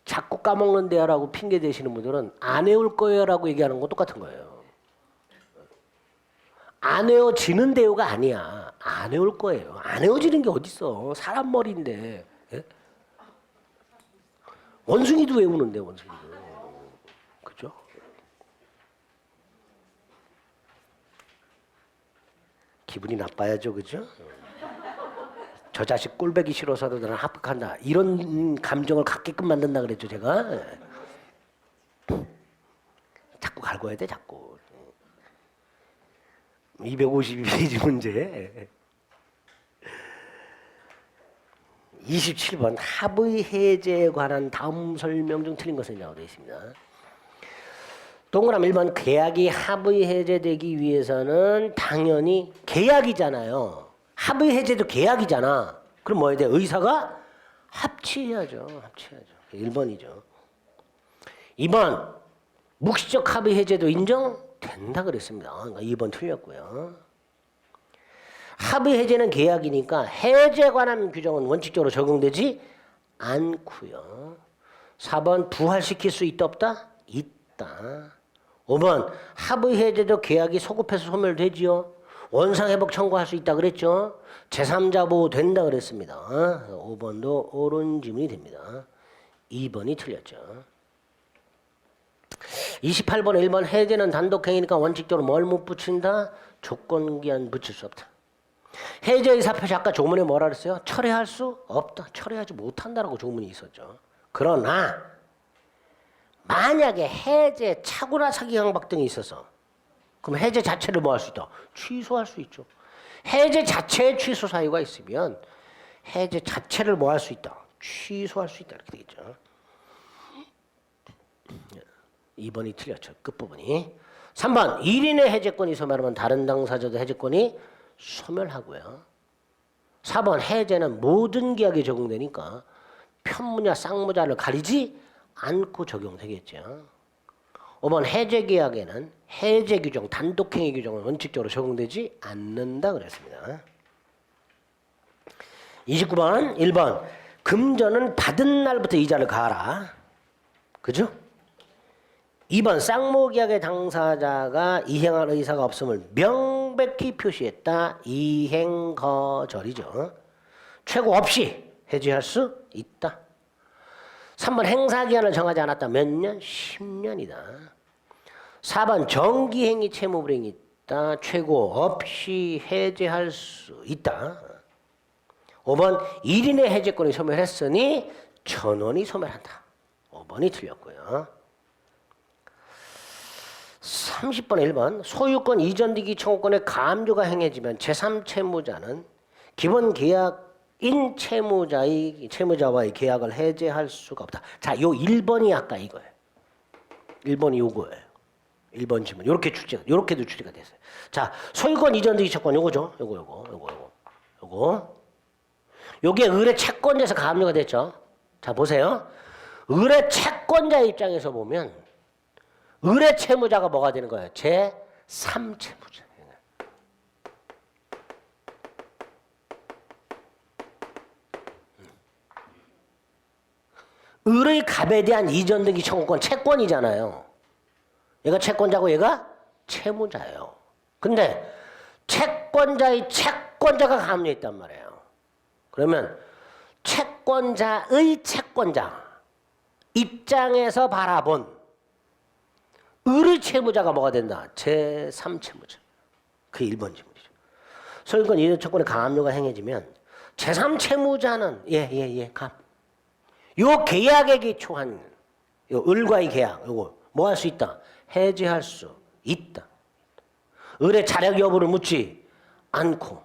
자꾸 까먹는데요 라고 핑계 대시는 분들은 안 외울 거예요 라고 얘기하는 건 똑같은 거예요. 안 외워지는데요가 아니야. 안 외울 거예요. 안 외워지는 게 어딨어. 사람 머리인데. 예? 원숭이도 외우는데 원숭이도. 그죠? 기분이 나빠야죠. 그죠? 저 자식 꼴배기 싫어서도 나는 합격한다. 이런 감정을 갖게끔 만든다 그랬죠 제가. 자꾸 갈궈야 돼 자꾸. 252페이지 문제 27번 합의 해제에 관한 다음 설명 중 틀린 것은 이라고 되어 있습니다. 동그라미 1번 계약이 합의 해제되기 위해서는 당연히 계약이잖아요. 합의 해제도 계약이잖아. 그럼 뭐 해야 돼? 의사가 합치해야죠. 1번이죠. 2번 묵시적 합의 해제도 인정된다 그랬습니다. 그러니까 2번 틀렸고요. 합의 해제는 계약이니까 해제에 관한 규정은 원칙적으로 적용되지 않고요. 4번 부활시킬 수 있다 없다? 있다. 5번 합의 해제도 계약이 소급해서 소멸되지요. 원상회복 청구할 수 있다 그랬죠. 제3자 보호 된다 그랬습니다. 5번도 옳은 질문이 됩니다. 2번이 틀렸죠. 28번 1번 해제는 단독행위니까 원칙적으로 뭘 못 붙인다? 조건기한 붙일 수 없다. 해제 의사표시 아까 조문에 뭐라 그랬어요? 철회할 수 없다. 철회하지 못한다라고 조문이 있었죠. 그러나 만약에 해제 착오나 사기강박 등이 있어서 그럼 해제 자체를 뭐 할 수 있다? 취소할 수 있죠. 해제 자체에 취소 사유가 있으면 해제 자체를 뭐 할 수 있다? 취소할 수 있다. 이렇게 되겠죠. 2번이 틀렸죠. 끝부분이. 3번 1인의 해제권이 소멸하면 다른 당사자도 해제권이 소멸하고요. 4번 해제는 모든 계약에 적용되니까 편무자 쌍무자를 가리지 않고 적용되겠죠. 5번 해제 계약에는 해제 규정, 단독행위 규정은 원칙적으로 적용되지 않는다 그랬습니다. 29번 1번 금전은 받은 날부터 이자를 가하라. 그죠? 2번 쌍무계약의 당사자가 이행할 의사가 없음을 명백히 표시했다. 이행거절이죠. 최고 없이 해지할 수 있다. 3번 행사기한을 정하지 않았다. 몇 년? 10년이다. 4번 정기행위 채무불이행이 있다. 최고 없이 해제할 수 있다. 5번 1인의 해제권이 소멸했으니 전원이 소멸한다. 5번이 틀렸고요. 30번 1번 소유권 이전되기 청구권의 감조가 행해지면 제3채무자는 기본 계약인 채무자와의 계약을 해제할 수가 없다. 자, 요 1번이 아까 이거예요. 1번이 요거예요. 1번 질문. 요렇게도 출제가 됐어요. 자, 소유권 이전되기 청구권 요거죠. 요거. 요게 의뢰 채권자에서 감조가 됐죠. 자, 보세요. 의뢰 채권자 입장에서 보면 의뢰 채무자가 뭐가 되는 거예요? 제3채무자. 의뢰의 갑에 대한 이전등기 청구권 채권이잖아요. 얘가 채권자고 얘가 채무자예요. 근데 채권자의 채권자가 감리에 있단 말이에요. 그러면 채권자의 채권자 입장에서 바라본 의뢰 채무자가 뭐가 된다? 제3채무자. 그게 1번 질문이죠. 소유권 이전 채권의 가압류가 행해지면 제3채무자는 감. 요 계약에 기초한 요 을과의 계약 요거 뭐 할 수 있다? 해지할 수 있다. 을의 자력 여부를 묻지 않고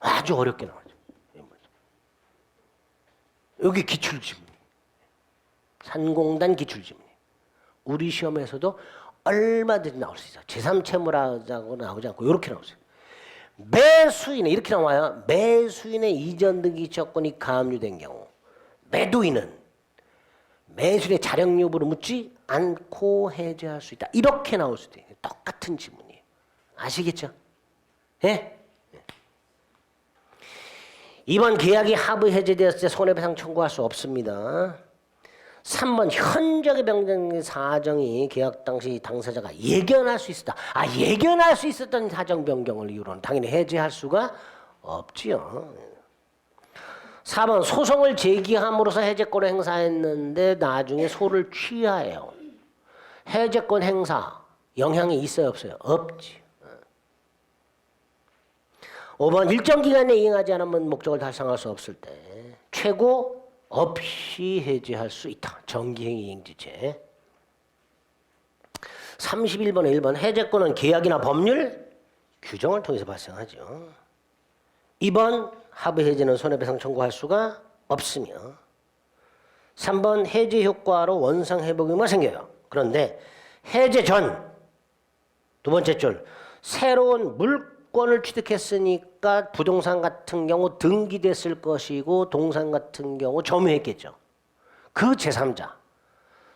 아주 어렵게 나오죠. 여기 기출지문. 산공단 기출지문. 우리 시험에서도 얼마든지 나올 수 있어요. 제3채무라고 나오지 않고 이렇게 나오세요. 매수인은 이렇게 나와요. 매수인의 이전 등기 채권이 가압류된 경우 매도인은 매수인의 자력 여부를 묻지 않고 해지할 수 있다. 이렇게 나올 수도 있어요. 똑같은 지문이에요. 아시겠죠? 예? 2번 계약이 하부 해제되었을 때 손해배상 청구할 수 없습니다. 3번 현저하게 병정의 사정이 계약 당시 당사자가 예견할 수 있었다. 예견할 수 있었던 사정 변경을 이유로는 당연히 해제할 수가 없지요. 4번 소송을 제기함으로써 해제권을 행사했는데 나중에 소를 취하해요. 해제권 행사 영향이 있어요 없어요? 없지. 5번 일정 기간 내에 이행하지 않으면 목적을 달성할 수 없을 때 최고 없이 해지할 수 있다. 정기행 이행지체. 31번에 1번 해제권은 계약이나 법률 규정을 통해서 발생하죠. 2번 하부 해제는 손해배상 청구할 수가 없으며 3번 해제 효과로 원상 회복 의무가 생겨요. 그런데 해제 전 두 번째 줄 새로운 물권을 취득했으니까 부동산 같은 경우 등기됐을 것이고 동산 같은 경우 점유했겠죠. 그 제3자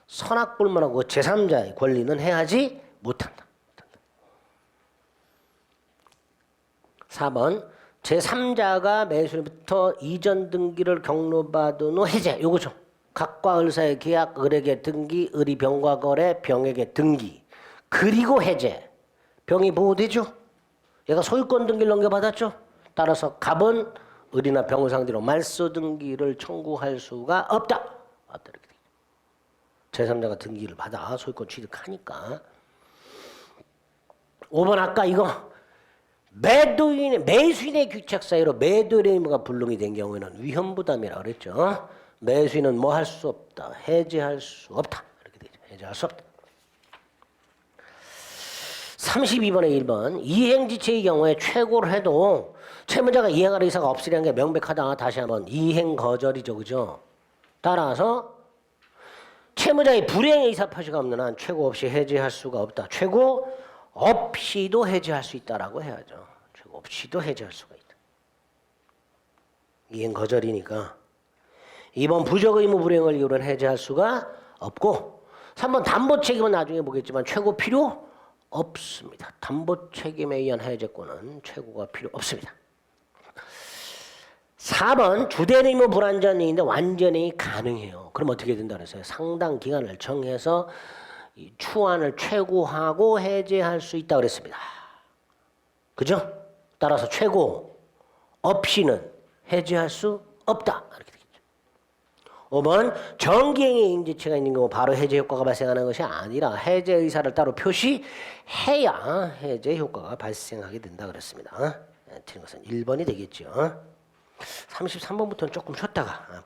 선악불문하고 제3자의 권리는 해하지 못한다. 4번 제3자가 매수인부터 이전 등기를 경로받은 후 해제. 요거죠. 각과 을 사이의 계약, 을에게 등기, 을이 병과 거래, 병에게 등기. 그리고 해제. 병이 보호되죠. 얘가 소유권 등기를 넘겨받았죠. 따라서 갑은 을이나 병을 상대로 말소 등기를 청구할 수가 없다. 이렇게 되죠. 제3자가 등기를 받아 소유권 취득하니까. 5번 아까 이거 매수인의 규책 사유로 매도인의 의무가 불능이 된 경우에는 위험부담이라고 그랬죠. 매수인은 뭐 할 수 없다. 해제할 수 없다. 이렇게 되죠. 해제할 수 없다. 32번에 1번 이행지체의 경우에 최고를 해도 채무자가 이행할 의사가 없으리는 게 명백하다. 다시 한번 이행 거절이죠. 그죠? 따라서 채무자의 불이행의 의사 표시가 없는 한 최고 없이 해제할 수가 없다. 최고 없이도 해제할 수 있다라고 해야죠. 최고 없이도 해제할 수가 있다. 이행 거절이니까 2번 부적 의무 불이행을 이유로 해제할 수가 없고 3번 담보 책임은 나중에 보겠지만 최고 필요 없습니다. 담보 책임에 의한 해제권은 최고가 필요 없습니다. 4번 주된 의무 불완전인데 완전히 가능해요. 그럼 어떻게 된다 그랬어요? 상당 기간을 정해서 추안을 최고하고 해제할 수 있다고 그랬습니다. 그죠? 따라서 최고 없이는 해제할 수 없다. 이렇게 되겠죠. 5번 정기행위 임지체가 있는 경우 바로 해제 효과가 발생하는 것이 아니라 해제 의사를 따로 표시해야 해제 효과가 발생하게 된다 그랬습니다. 틀린 것은 1번이 되겠죠. 33번부터는 조금 쉬었다가